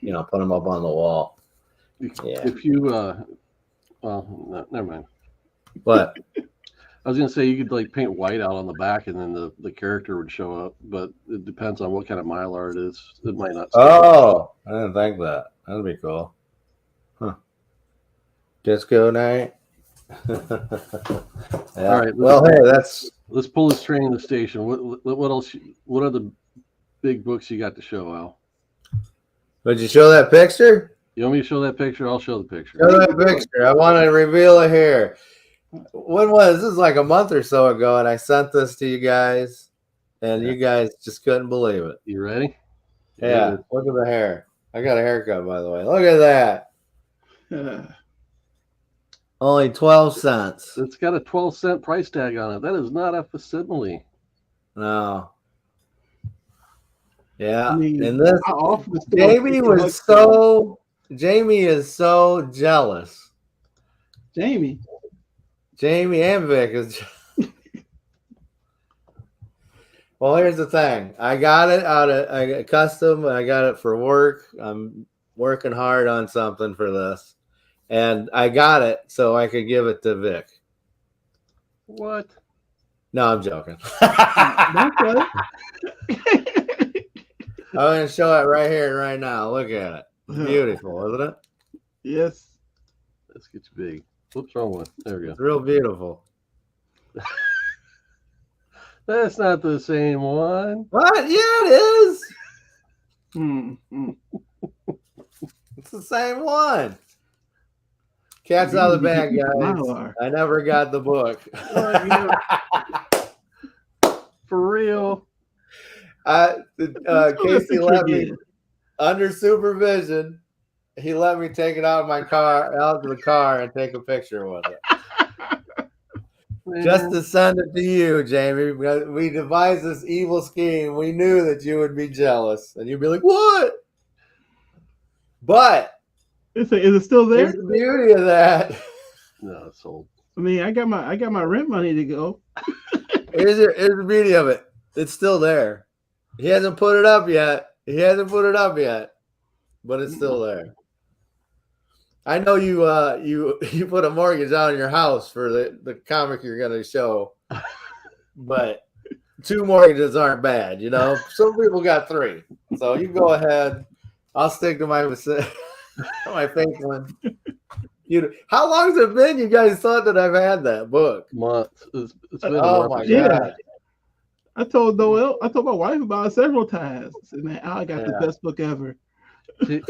them up on the wall. Yeah. If you, well, no, never mind. What? I was gonna say you could like paint white out on the back and then the character would show up, but it depends on what kind of Mylar it is. It might not. Oh, I didn't think that. That'd be cool. Huh. Disco night. Yeah. All right. Well, hey, let's pull this train to the station. What else? What are the big books you got to show, Al? Would you show that picture? You want me to show that picture? I'll show the picture. Show that picture. I want to reveal it here. When was this? Is like a month or so ago, and I sent this to you guys, and you guys just couldn't believe it. You ready? Yeah. Look at the hair. I got a haircut, by the way. Look at that. Only 12 cents. It's got a 12-cent price tag on it. That is not a facsimile. No. Yeah. I mean, and this Jamie is so jealous. Jamie and Vic is. Well, here's the thing. I got it I got custom. I got it for work. I'm working hard on something for this. And I got it so I could give it to Vic. What? No, I'm joking. I'm going to show it right here and right now. Look at it. It's beautiful, isn't it? Yes. Let's get you big. Whoops, wrong one. There we go. It's real beautiful. That's not the same one. What? Yeah, it is. Mm-hmm. It's the same one. Cat's out of the bag, guys. I never got the book. For real. Casey let me, under supervision, he let me take it out of the car and take a picture with it. Just to send it to you, Jamie. We devised this evil scheme. We knew that you would be jealous. And you'd be like, what? But is it still there? Here's the beauty of that. No, it's sold. I mean, I got my rent money to go. Here's the beauty of it. It's still there. He hasn't put it up yet. But it's still there. I know you put a mortgage on your house for the comic you're going to show, but 2 mortgages aren't bad, you know. Some people got 3, so you go ahead. I'll stick to my fake one. How long has it been? You guys thought that I've had that book? Months. It's been oh my god! I told Noel. I told my wife about it several times. I said, "Man, I got the best book ever." See,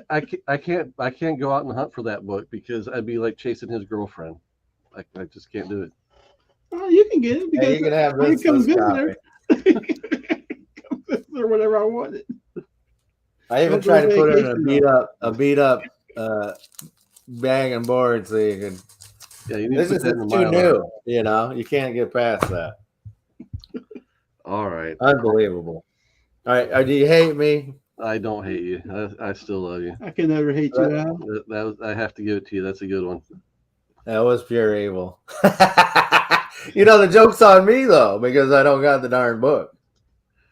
I can't go out and hunt for that book because I'd be like chasing his girlfriend. I just can't do it. Well, you can get it because you can have this come visit her. Come visit her whenever I want it. I even tried to put it in a beat up bag and board so you can. Yeah, you need this is too new. You know, you can't get past that. All right. Unbelievable. All right. Do you hate me? I don't hate you. I still love you. I can never hate you, Al. I have to give it to you. That's a good one. That was pure evil. You know, the joke's on me though because I don't got the darn book.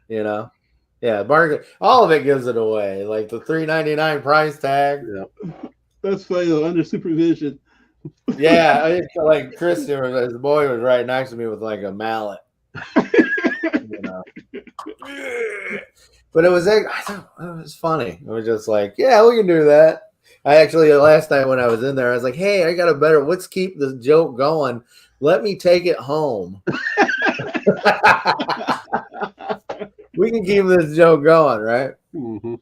You know. Yeah, bargain. All of it gives it away, like the $3.99 price tag. Yeah, that's funny though. Under supervision. Yeah, like Christian, his boy was right next to me with like a mallet. You know. But it was, I thought it was funny. It was just like, yeah, we can do that. I actually last night when I was in there, I was like, hey, I got a better. Let's keep the joke going. Let me take it home. We can keep this joke going, right? Mm-hmm.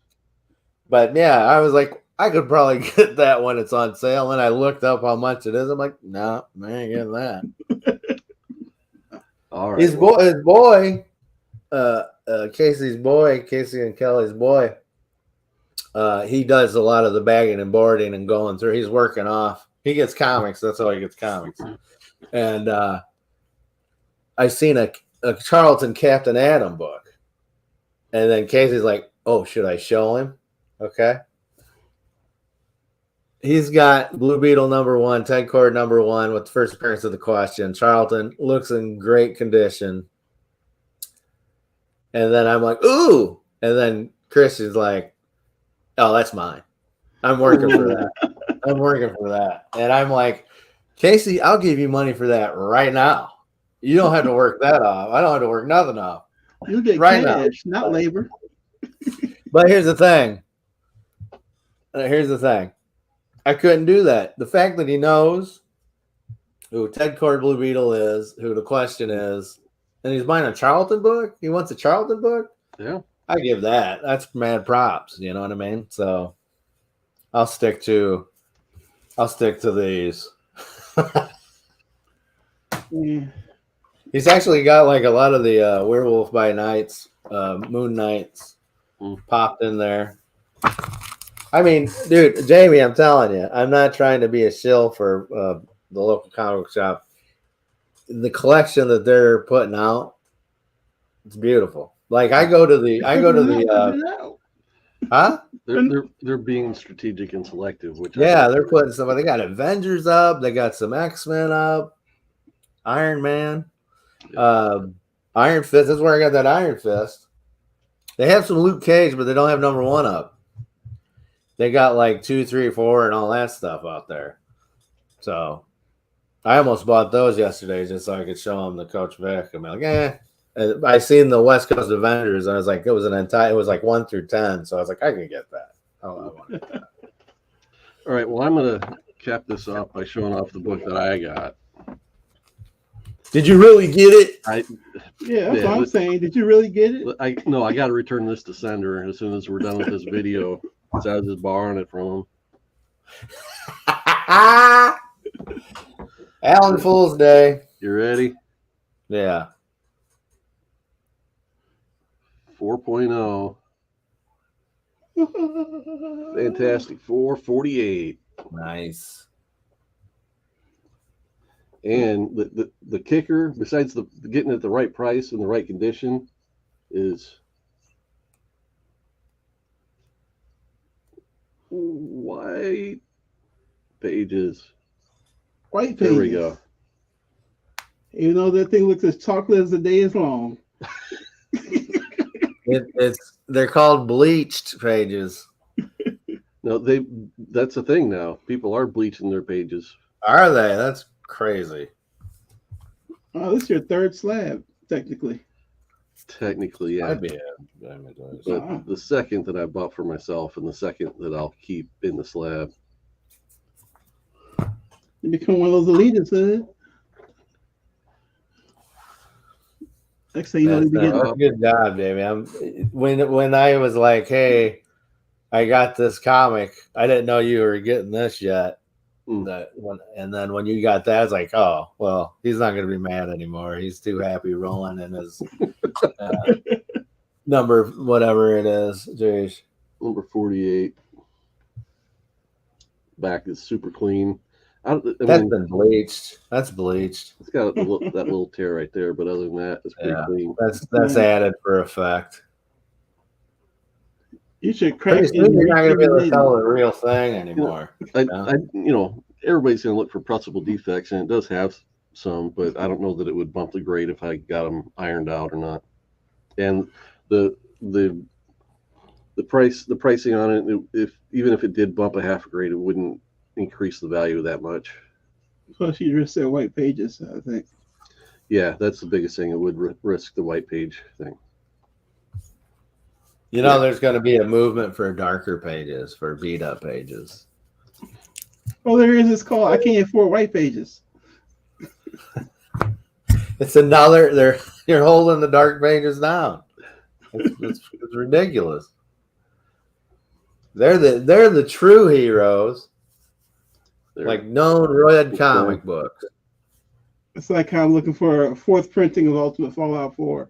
But yeah, I was like, I could probably get that when it's on sale. And I looked up how much it is. I'm like, no, I ain't getting that. All right. His boy, Casey's boy, Casey and Kelly's boy, he does a lot of the bagging and boarding and going through. He's working off. He gets comics. That's how he gets comics. And I seen a Charlton Captain Adam book. And then Casey's like, oh, should I show him? Okay. He's got Blue Beetle #1, Ted Cord #1 with the first appearance of the Question. Charlton looks in great condition. And then I'm like, ooh. And then Christian's like, oh, that's mine. I'm working for that. And I'm like, Casey, I'll give you money for that right now. You don't have to work that off. I don't have to work nothing off. You get right cash, now. not labor. But here's the thing. I couldn't do that. The fact that he knows who Ted Cord Blue Beetle is, who the Question is, and he's buying a Charlton book. He wants a Charlton book. Yeah, I give that. That's mad props. You know what I mean? So I'll stick to these. Yeah. He's actually got like a lot of the Werewolf by Nights, Moon Knights popped in there. I mean, dude, Jamie, I'm telling you, I'm not trying to be a shill for the local comic shop. The collection that they're putting out, it's beautiful. Like I go to the huh? They're being strategic and selective, which they're putting some. They got Avengers up, they got some X-Men up, Iron Man. Iron Fist. That's where I got that Iron Fist. They have some Luke Cage, but they don't have #1 up. They got like 2, 3, 4, and all that stuff out there. So I almost bought those yesterday just so I could show them to Coach Vic. I'm like, I seen the West Coast Avengers, and I was like, it was like 1 through 10. So I was like, I can get that. Oh, I want that. All right. Well, I'm gonna cap this off by showing off the book that I got. Did you really get it? Yeah, that's what I'm saying. Did you really get it? I got to return this to sender as soon as we're done with this video. So I was just borrowing it from him. Alan Fool's Day. You ready? Yeah. 4.0. Fantastic 448. Nice. And the kicker, besides the getting it at the right price and the right condition, is white pages. White pages. There we go. You know that thing looks as chocolate as the day is long. They're called bleached pages. No, that's a thing now. People are bleaching their pages. Are they? That's crazy. Oh, this is your third slab, technically. Technically, yeah. But the second that I bought for myself and the second that I'll keep in the slab. You become one of those elitists, huh? Next thing you know, good job, Davey. When I was like, hey, I got this comic, I didn't know you were getting this yet. And then when you got that, it's like, oh, well, he's not going to be mad anymore. He's too happy rolling in his number, whatever it is. Jeez. Number 48. Back is super clean. That's been bleached. That's bleached. It's got that little tear right there, but other than that, it's pretty clean. That's added for effect. You should crack it. You're not going to be able to tell the real thing anymore. Everybody's going to look for pressable defects, and it does have some, but I don't know that it would bump the grade if I got them ironed out or not. And the pricing on it, even if it did bump a half a grade, it wouldn't increase the value that much. Plus, you just said white pages, I think. Yeah, that's the biggest thing. It would risk the white page thing. You know, there's going to be a movement for darker pages, for beat up pages. Oh, there is this call. I can't afford white pages. It's another. You're holding the dark pages down. It's ridiculous. They're the true heroes. Like known red comic books. It's like I'm looking for a fourth printing of Ultimate Fallout 4.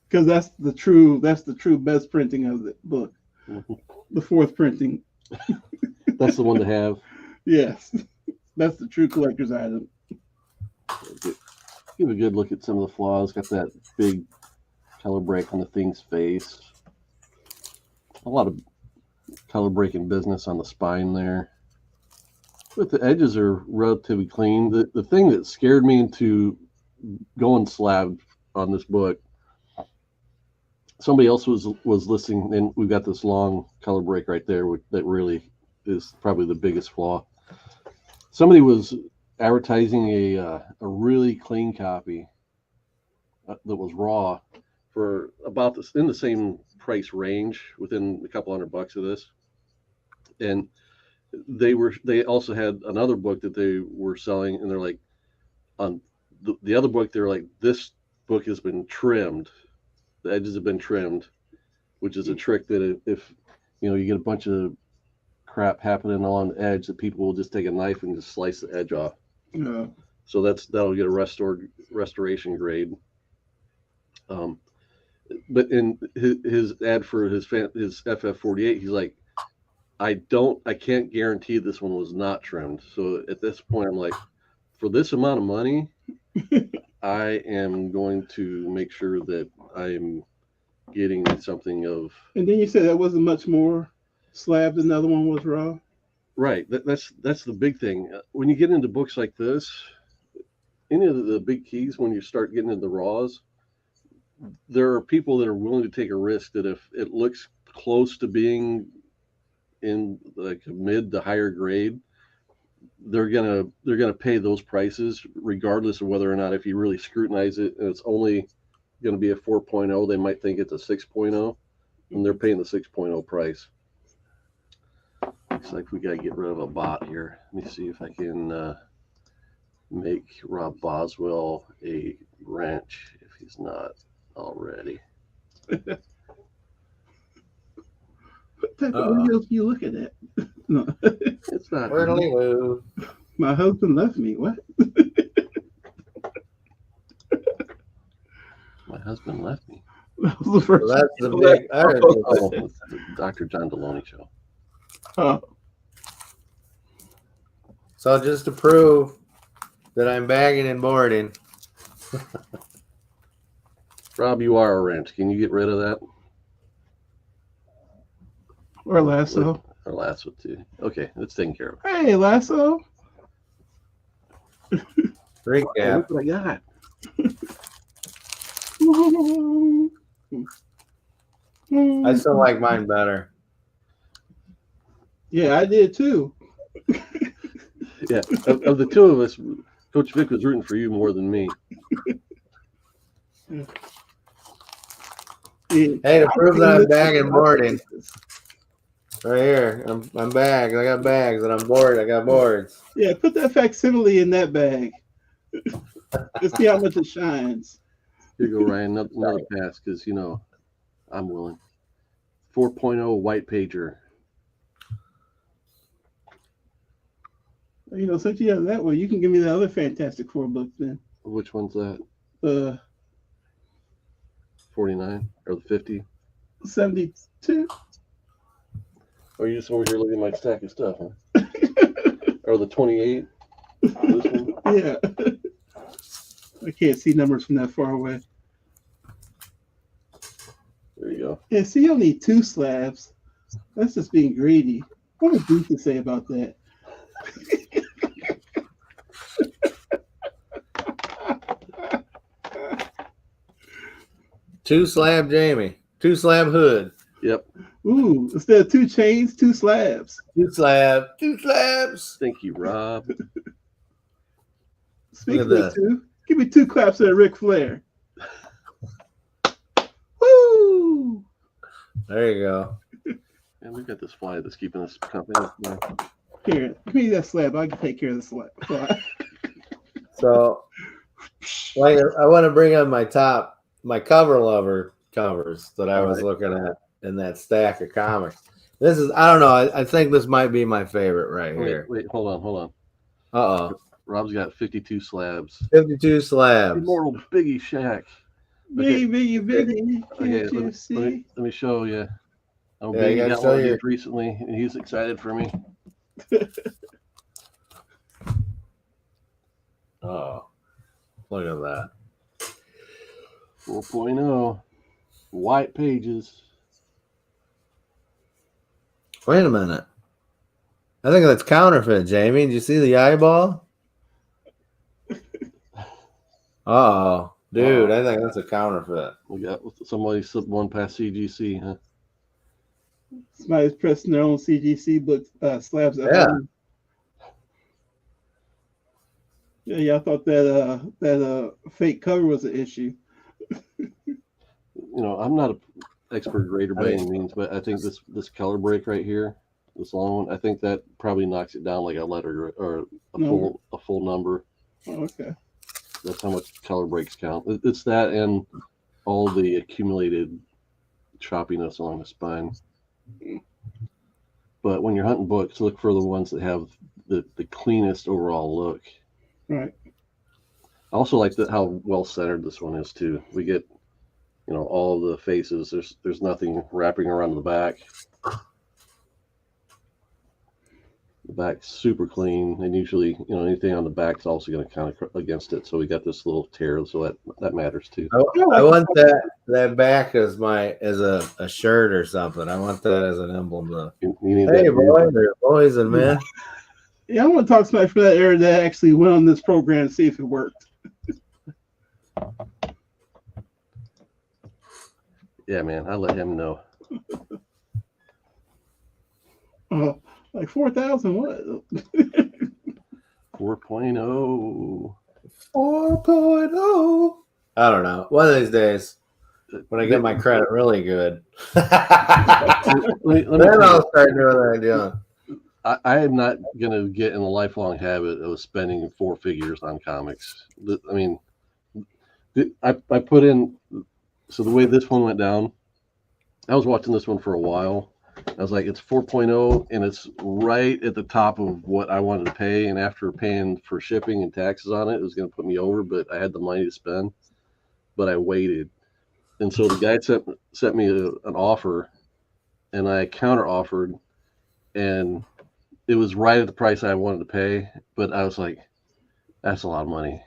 Because that's the true best printing of the book. Mm-hmm. The fourth printing. That's the one to have. Yes. That's the true collector's item. Give a good look at some of the flaws. Got that big color break on the thing's face. A lot of color breaking business on the spine there. But the edges are relatively clean. The thing that scared me into going slab on this book, somebody else was listening, and we've got this long color break right there that really is probably the biggest flaw. Somebody was advertising a really clean copy that was raw for about this in the same price range, within a couple $100 of this, and they also had another book that they were selling, and they're like, on the other book, they're like, this book has been trimmed. The edges have been trimmed, which is a trick that if you get a bunch of crap happening on the edge, that people will just take a knife and just slice the edge off. Yeah. So that'll get a restoration grade. But in his ad for his FF48, he's like, I can't guarantee this one was not trimmed. So at this point, I'm like, for this amount of money, I am going to make sure that I'm getting something of. And then you said that wasn't much more slab than the other one was raw. Right. That's the big thing. When you get into books like this, any of the big keys, when you start getting into the raws, there are people that are willing to take a risk that if it looks close to being in like a mid to higher grade, they're gonna pay those prices regardless of whether or not, if you really scrutinize it and it's only going to be a 4.0, they might think it's a 6.0, and they're paying the 6.0 price. Looks like we got to get rid of a bot here. Let me see if I can make Rob Boswell a wrench if he's not already. What type of videos you looking at? No. It's not. Whirly woo. My husband left me. What? My husband left me. That was the first. So that's the big. Oh, it's the Dr. John Deloney show. Oh, So just to prove that I'm bagging and boarding. Rob, you are a wrench. Can you get rid of that? or Lasso. Or lasso too. Okay, that's taken care of. Hey, Lasso. Oh, Recap. look what I got. I still like mine better. Yeah, I did too. Yeah, of the two of us, Coach Vic was rooting for you more than me. Yeah. Hey, to prove that I'm bagging and boarding. Right here. I'm bagged. I got bags, and I'm bored. I got boards. Yeah, put that facsimile in that bag. Let's see how much it shines. Here you go, Ryan. Another pass because, I'm willing. 4.0 white pager. Since you have that one, you can give me the other Fantastic Four book then. Which one's that? 49 or the 50? 72. Or are you just over here looking at my stack of stuff, huh? Or the 28? This one? Yeah. I can't see numbers from that far away. There you go. Yeah, see, you don't need 2 slabs. That's just being greedy. What would Ethan say about that? Two slab Jamie. Two slab Hood. Yep. Ooh, instead of 2 chains, 2 slabs. Two slab. Two slabs. Thank you, Rob. Speaking Look at of 2, give me 2 claps at Ric Flair. Woo! There you go. And we've got this fly that's keeping us company. Here, give me that slab. I can take care of the slab. So, like, I want to bring on my cover lover covers that I was looking at in that stack of comics. This is, I don't know, I think this might be my favorite right here. Wait, hold on. Uh-oh. Rob's got 52 slabs. 52 slabs. Immortal Biggie Shack. Biggie. Okay, Can't you see? let me show you. Oh, Yeah, you Biggie gotta got show one of your- these recently, and he's excited for me. Oh, look at that. 4.0. White pages. Wait a minute. I think that's counterfeit, Jamie. Did you see the eyeball? Uh-oh. Dude, I think that's a counterfeit. We got somebody slipped one past CGC, huh? Somebody's pressing their own CGC book slabs at Yeah. home. Yeah, I thought that fake cover was an issue. I'm not an expert grader by any means, but I think this color break right here, this long one, I think that probably knocks it down like a letter or a full number. Oh, okay. That's how much color breaks count. It's that and all the accumulated choppiness along the spine. But when you're hunting books, look for the ones that have the cleanest overall look. Right. I also like how well centered this one is too. We get, all of the faces. There's nothing wrapping around the back. The back's super clean, and usually, anything on the back's also going to count against it. So we got this little tear, so that matters too. I want that back as a shirt or something. I want that as an emblem. You need Hey, that boys and men. Yeah, I want to talk to somebody from that era that actually went on this program and see if it worked. Yeah, man, I let him know. Like 4,000 what? 4.0. 4.0. I don't know. One of these days, when I get my credit really good, then Let me I'll start doing what I'm doing. I am not going to get in a lifelong habit of spending four figures on comics. I mean, I put in, so the way this one went down, I was watching this one for a while. I was like, it's 4.0 and it's right at the top of what I wanted to pay. And after paying for shipping and taxes on it, it was going to put me over, but I had the money to spend. But I waited. And so the guy sent me an offer, and I counter offered, and it was right at the price I wanted to pay. But I was like, that's a lot of money.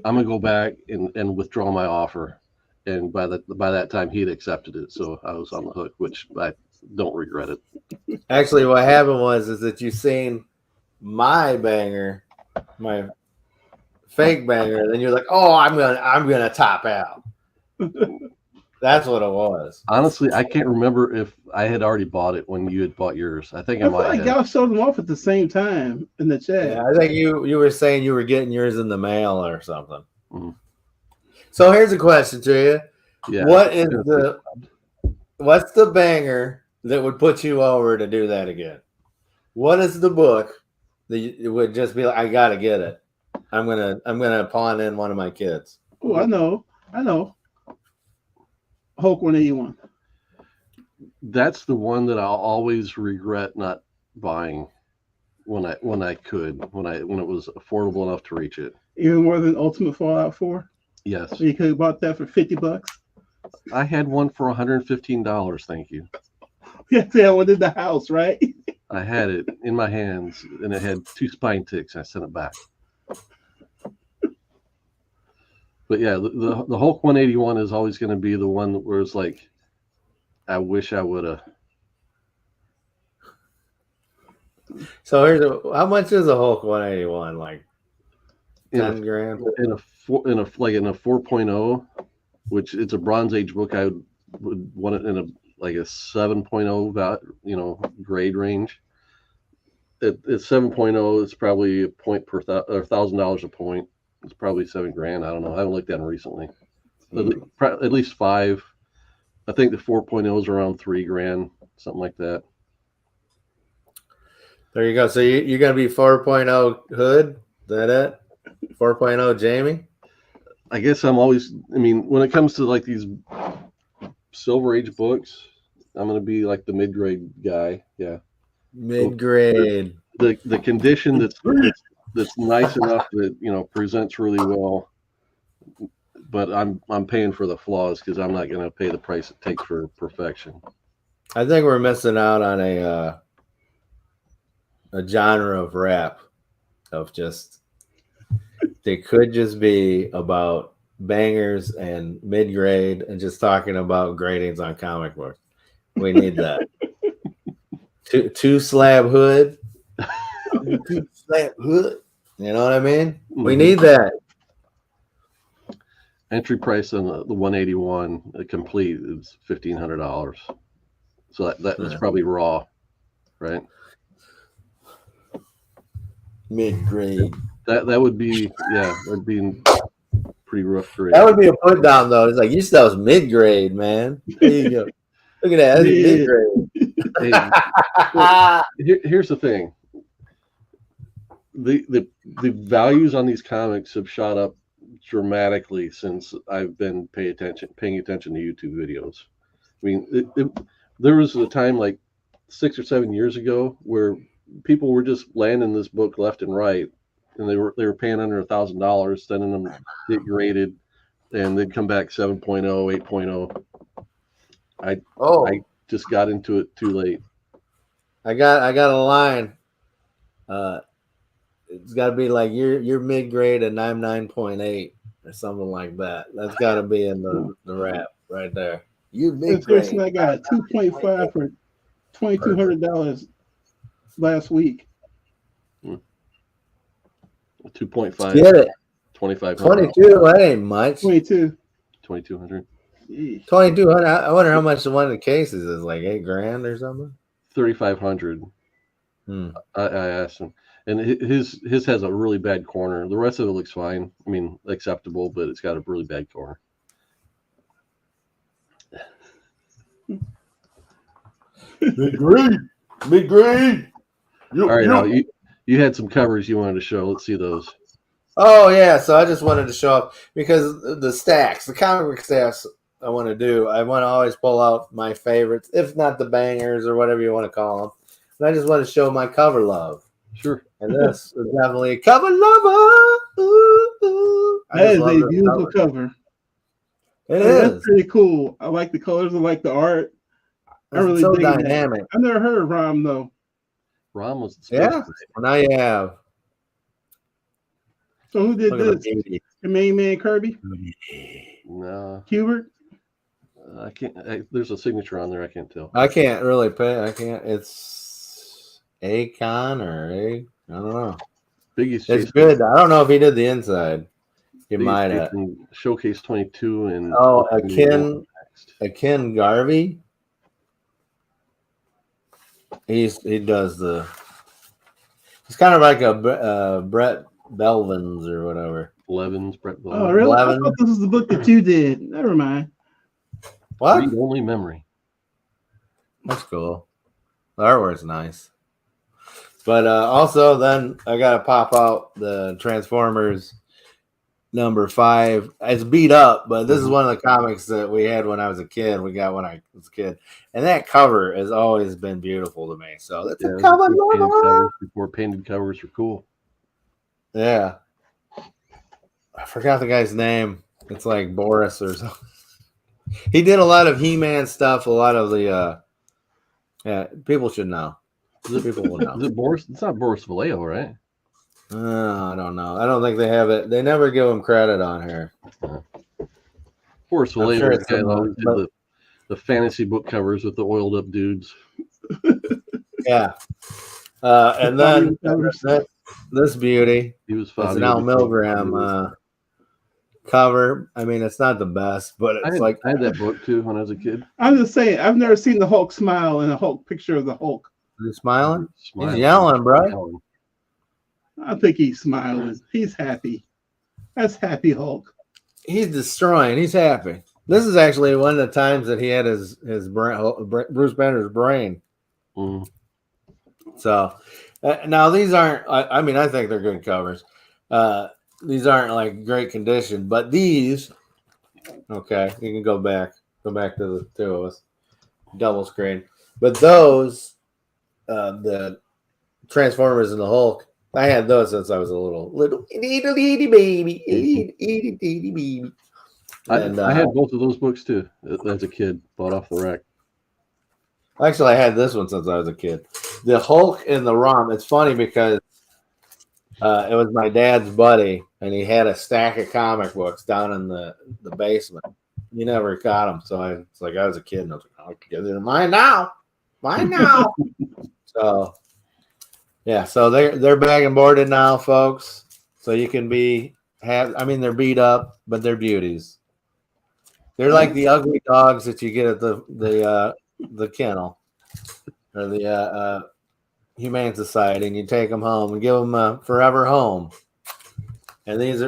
I'm going to go back and withdraw my offer. And by that time, he'd accepted it. So I was on the hook, which I don't regret it. Actually, what happened is that you seen my banger, my fake banger, and then you're like, "Oh, I'm gonna top out." That's what it was. Honestly, I can't remember if I had already bought it when you had bought yours. I think I I might feel like have. y'all showed them off at the same time in the chat. Yeah, I think you were saying you were getting yours in the mail or something. Mm-hmm. So here's a question to you: Yeah. What's the banger that would put you over to do that again? What is the book that you would just be like, I gotta get it. I'm gonna pawn in one of my kids. Oh, I know. Hulk 181. That's the one that I'll always regret not buying when it was affordable enough to reach it. Even more than Ultimate Fallout 4. Yes. So you could have bought that for $50. I had one for $115. Thank you. Yeah, that one in the house, right? I had it in my hands, and it had 2 spine ticks. I sent it back. But yeah, the Hulk 181 is always going to be the one where it's like, I wish I would have. So how much is a Hulk 181? Like 10 grand? In a 4.0, which it's a Bronze Age book, I would want it in a 7.0 grade range. At 7.0, it's probably a point per $1,000 a point. It's probably $7,000. I don't know. I haven't looked at them recently. At least 5. I think the 4.0 is around $3,000, something like that. There you go. So you're gonna be 4.0 Hood? Is that it? 4.0 Jamie? I guess when it comes to like these Silver Age books, I'm gonna be like the mid-grade guy. Yeah. Mid-grade. The condition that's nice enough that presents really well, but I'm paying for the flaws because I'm not going to pay the price it takes for perfection. I think we're missing out on a genre of rap of just they could just be about bangers and mid-grade and just talking about gradings on comic books. We need that. two slab hood. Slap hood. You know what I mean? Mm-hmm. We need that. Entry price on the 181 complete is $1,500. So that's probably raw, right? Mid-grade. That would be that'd be pretty rough grade. That would be a put down though. It's like you said, that was mid-grade, man. There you go. Look at that. That's mid-grade. Here's the thing. The values on these comics have shot up dramatically since I've been paying attention to YouTube videos. I mean, there was a time like 6 or 7 years ago where people were just landing this book left and right, and they were paying under $1,000, sending them get graded, and they'd come back 7.0, 8.0. I just got into it too late. I got a line. It's got to be like you're mid-grade and I'm 9.8 or something like that. That's got to be in the rap right there. You mid-grade. This person I got 2.5 for $2,200 last week. 2.5. Get it. 2,500. 22. That ain't much. 2,200. 2,200. I wonder how much one of the cases is. Like $8,000 or something. 3,500. I asked him, and his has a really bad corner. The rest of it looks fine. I mean, acceptable, but it's got a really bad corner. Mid-grade. All right, Al, you had some covers you wanted to show. Let's see those. Oh yeah, so I just wanted to show up because the stacks, the comic book stacks I want to do. I want to always pull out my favorites, if not the bangers or whatever you want to call them. And I just want to show my cover love. Sure. And this is definitely a cover lover. Ooh, ooh. That is a beautiful cover. It is. That's pretty cool. I like the colors. I like the art. I really so dig dynamic. That. I've never heard of Rom though. Rom was the yeah. Well, now you have. So who did this? The main man Kirby? No. Hubert? I can't. There's a signature on there. I can't tell. I can't really pay. I can't. It's Akon or A. I don't know. Biggest. It's good. I don't know if he did the inside. He might have. Showcase 22 and Akin Garvey. He does the. He's kind of like a Brett Belvins or whatever. Brett Belvins. Oh, really? I thought this was the book that you did. Never mind. What? Read only memory. That's cool. The artwork's nice. But also, then I got to pop out the Transformers #5. It's beat up, but this is one of the comics that we had when I was a kid. We got when I was a kid. And that cover has always been beautiful to me. So that's a cover. Before painted covers were cool. Yeah. I forgot the guy's name. It's like Boris or something. He did a lot of He-Man stuff, a lot of the yeah, people should know. People will know. Is it Boris? It's not Boris Vallejo, right? I don't know. I don't think they have it. They never give him credit on here. Boris Vallejo is the guy that always did the fantasy book covers with the oiled up dudes. Yeah. And then this beauty. He was it's an Al Milgram cover. I mean, it's not the best, but it's I had that book too when I was a kid. I'm just saying, I've never seen the Hulk smile in a Hulk picture of the Hulk. Is he smiling? He's yelling, bro. Yelling. I think he's smiling. He's happy. That's happy Hulk. He's destroying. He's happy. This is actually one of the times that he had his brain, Bruce Banner's brain. Mm. So now these aren't. I mean, I think they're good covers. These aren't like great condition, but these. Okay, you can go back to the two of us, double screen. But those, the Transformers and the Hulk. I had those since I was a little itty baby, itty baby. And I had both of those books too as a kid, bought off the rack. Actually, I had this one since I was a kid. The Hulk and the Rom. It's funny because it was my dad's buddy, and he had a stack of comic books down in the basement. He never got them, so it's like I was a kid, and I was like, "Okay, they're mine now, mine now." So. Yeah, so they're bag and boarded now, folks. So you can I mean, they're beat up, but they're beauties. They're like the ugly dogs that you get at the kennel or the Humane Society, and you take them home and give them a forever home. And these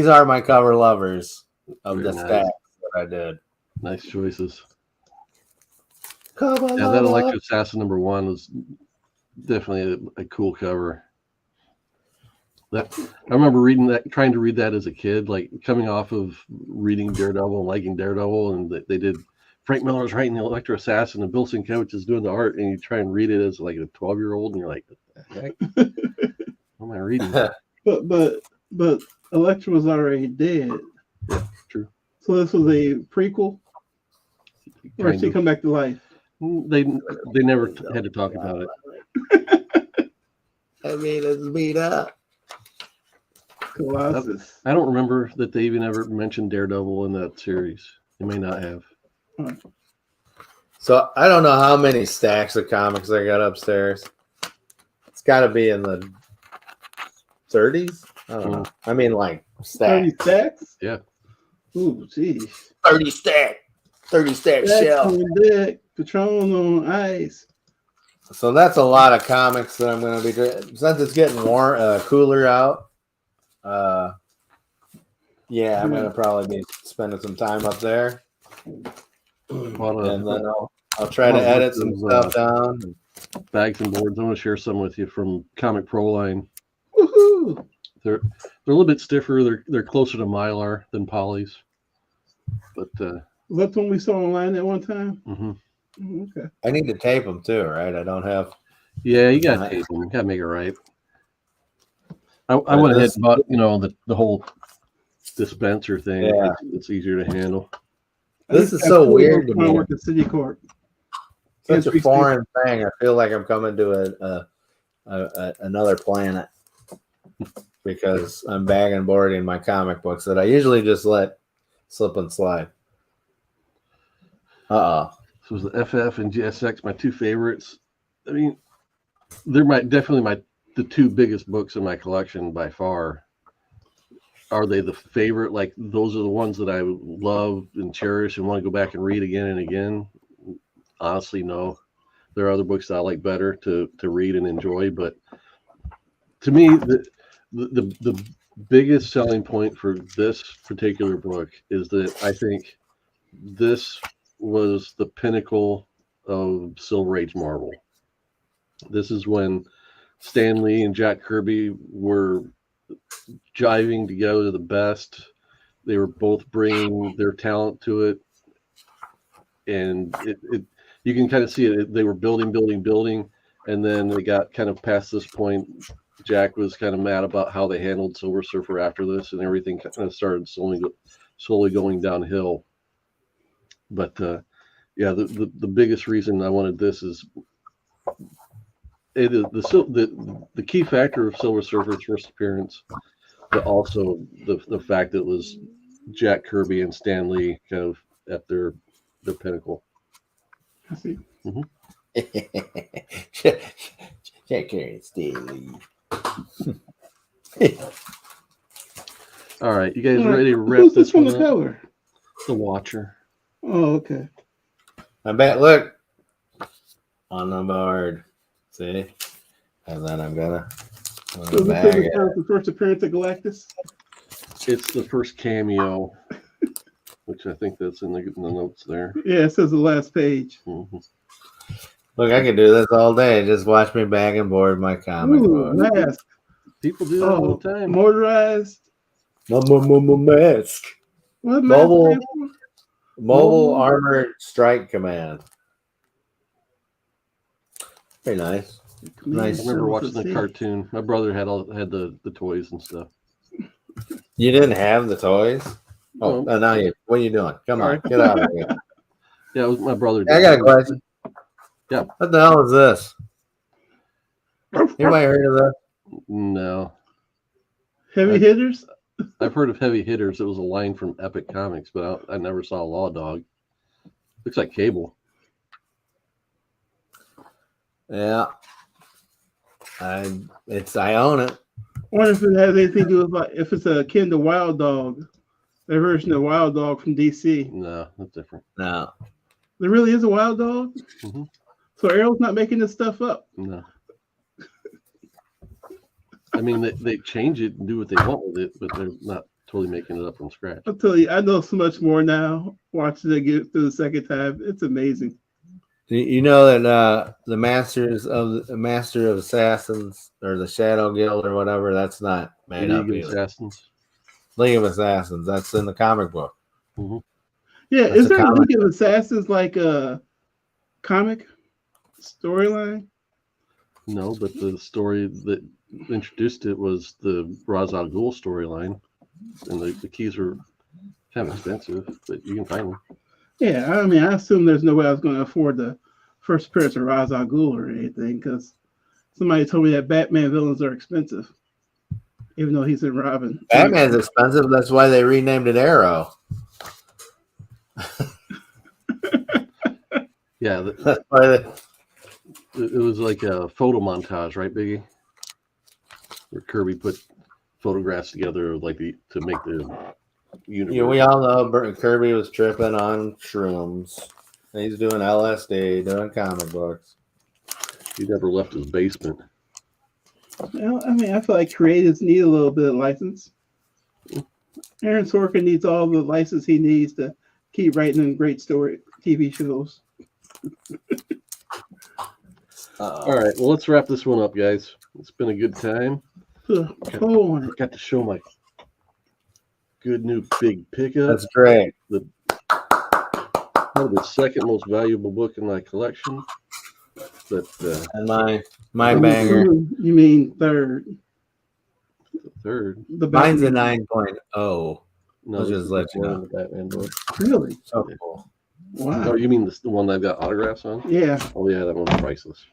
are my cover lovers of the stack that I did. Nice choices. Cover that Electric Assassin #1 was definitely a cool cover. I remember trying to read that as a kid, like coming off of reading Daredevil and liking Daredevil, and they did Frank Miller's writing the Electro Assassin and Bill Sienkiewicz is doing the art, and you try and read it as like a 12-year-old, and you're like, what the heck? What am I reading? But Electra was already dead. Yeah, true. So this was a prequel, or did she come back to life? They never had to talk about it. I mean, it's beat up. Colossus. I don't remember that they even ever mentioned Daredevil in that series. They may not have. So I don't know how many stacks of comics I got upstairs. It's got to be in the 30s. I don't know. I mean, like stacks. 30 stacks? Yeah. Ooh, geez. 30 stack Schell. Patron on ice. So that's a lot of comics that I'm going to be doing. Since it's getting cooler out, yeah, I'm going to probably be spending some time up there. And then I'll try to edit some stuff down. bags and boards. I want to share some with you from Comic Pro line. Woohoo! They're a little bit stiffer. They're closer to Mylar than polys, but Was that the one we saw online at one time? Okay. I need to tape them too, right? I don't have. yeah, you got to tape them. You got to make it right. I went ahead and bought the whole dispenser thing. Yeah. It's easier to handle. This is so weird to When I me. work at City Court. Such a foreign thing. I feel like I'm coming to another planet because I'm bagging and boarding my comic books that I usually just let slip and slide. So it was the FF and GSX, my two favorites. I mean, they're definitely the two biggest books in my collection by far. Are they the favorite? Like, those are the ones that I love and cherish and want to go back and read again and again? Honestly, no. There are other books that I like better to read and enjoy, but to me, the biggest selling point for this particular book is that I think this was the pinnacle of Silver Age Marvel. This is when Stan Lee and Jack Kirby were jiving together to the best. They were both bringing their talent to it, and you can kind of see it. They were building, and then they got kind of past this point. Jack was kind of mad about how they handled Silver Surfer after this, and everything kind of started slowly going downhill. But yeah, the biggest reason I wanted this is it is the key factor of Silver Surfer's first appearance, but also the fact that it was Jack Kirby and Stan Lee kind of at their pinnacle. I see. Jack Kirby and Stan Lee. All right, you guys All right. ready to wrap Who's this this from one the up? cover? The Watcher. Oh, okay. I'm back. Look on the board. See, and then I'm gonna So this is bag it. the first appearance of Galactus. It's the first cameo, which I think that's in the notes there. Yeah, it says the last page. Mhm. Look, I can do this all day. Just watch me bag and board my comic Ooh, book. mask. People do that all the time. Motorized. Mask. What mask? Mobile. stand for? Mobile Armored Strike Command. Very nice. Nice. I remember watching the cartoon. My brother had the toys and stuff. You didn't have the toys? Oh, now you. What are you doing? Come on, get out of here. Yeah, it was my brother. I got a question. Yeah. What the hell is this? Anybody heard of that? No. Heavy hitters? I've heard of Heavy Hitters. It was a line from Epic Comics, but I never saw Law Dog. Looks like Cable. Yeah. I own it. I wonder if it has anything to do with if it's akin to Wild Dog, their version of Wild Dog from DC. No, that's different. No. There really is a Wild Dog? Mm-hmm. So Arrow's not making this stuff up? No. I mean, they change it and do what they want with it, but they're not totally making it up from scratch. I'll tell you, I know so much more now. Watching it get through the second time, it's amazing. You know that the Master of Assassins or the Shadow Guild or whatever, that's not made up League of either. Assassins. League of Assassins, that's in the comic book. Mm-hmm. Yeah, That's is a there a comic. League of Assassins like a comic storyline? No, but the story that introduced it was the Ra's al Ghul storyline, and the keys were kind of expensive, but you can find them. Yeah, I mean, I assume there's no way I was going to afford the first appearance of Ra's al Ghul or anything, because somebody told me that Batman villains are expensive, even though he's in Robin. Batman's expensive. That's why they renamed it Arrow. Yeah, That's why it was like a photo montage, right, Biggie? Where Kirby put photographs together, like to make the universe. Yeah, we all know Kirby was tripping on shrooms. He's doing LSD, doing comic books. He never left his basement. Well, I mean, I feel like creatives need a little bit of license. Aaron Sorkin needs all the license he needs to keep writing great story TV shows. All right, well, let's wrap this one up, guys. It's been a good time. Oh, Got to show my good new big pickup. That's great. Probably the second most valuable book in my collection. But And my banger. You mean third? third. The Mine's a Batman. 9.0. No, I'll this just is let you one know. of the Batman book. Really? So cool. Wow. Oh, you mean the one I've got autographs on? Yeah. Oh, yeah, that one's priceless.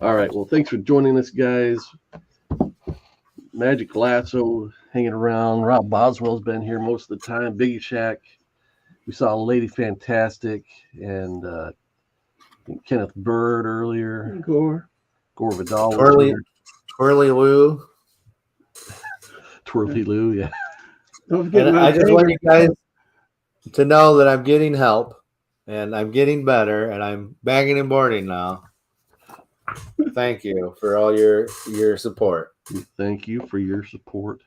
All right, well, thanks for joining us, guys. Magic Lasso hanging around. Rob Boswell's been here most of the time. Biggie Shack. We saw Lady Fantastic and Kenneth Bird earlier. Gore. Gore Vidal was here. Twirly Lou. Twirly Lou, yeah. Don't forget And my I just want favorite. you guys to know that I'm getting help and I'm getting better and I'm bagging and boarding now. Thank you for all your support. Thank you for your support.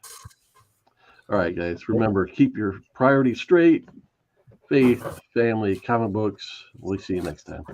All right, guys. Remember, keep your priorities straight. Faith, family, comic books. We'll see you next time.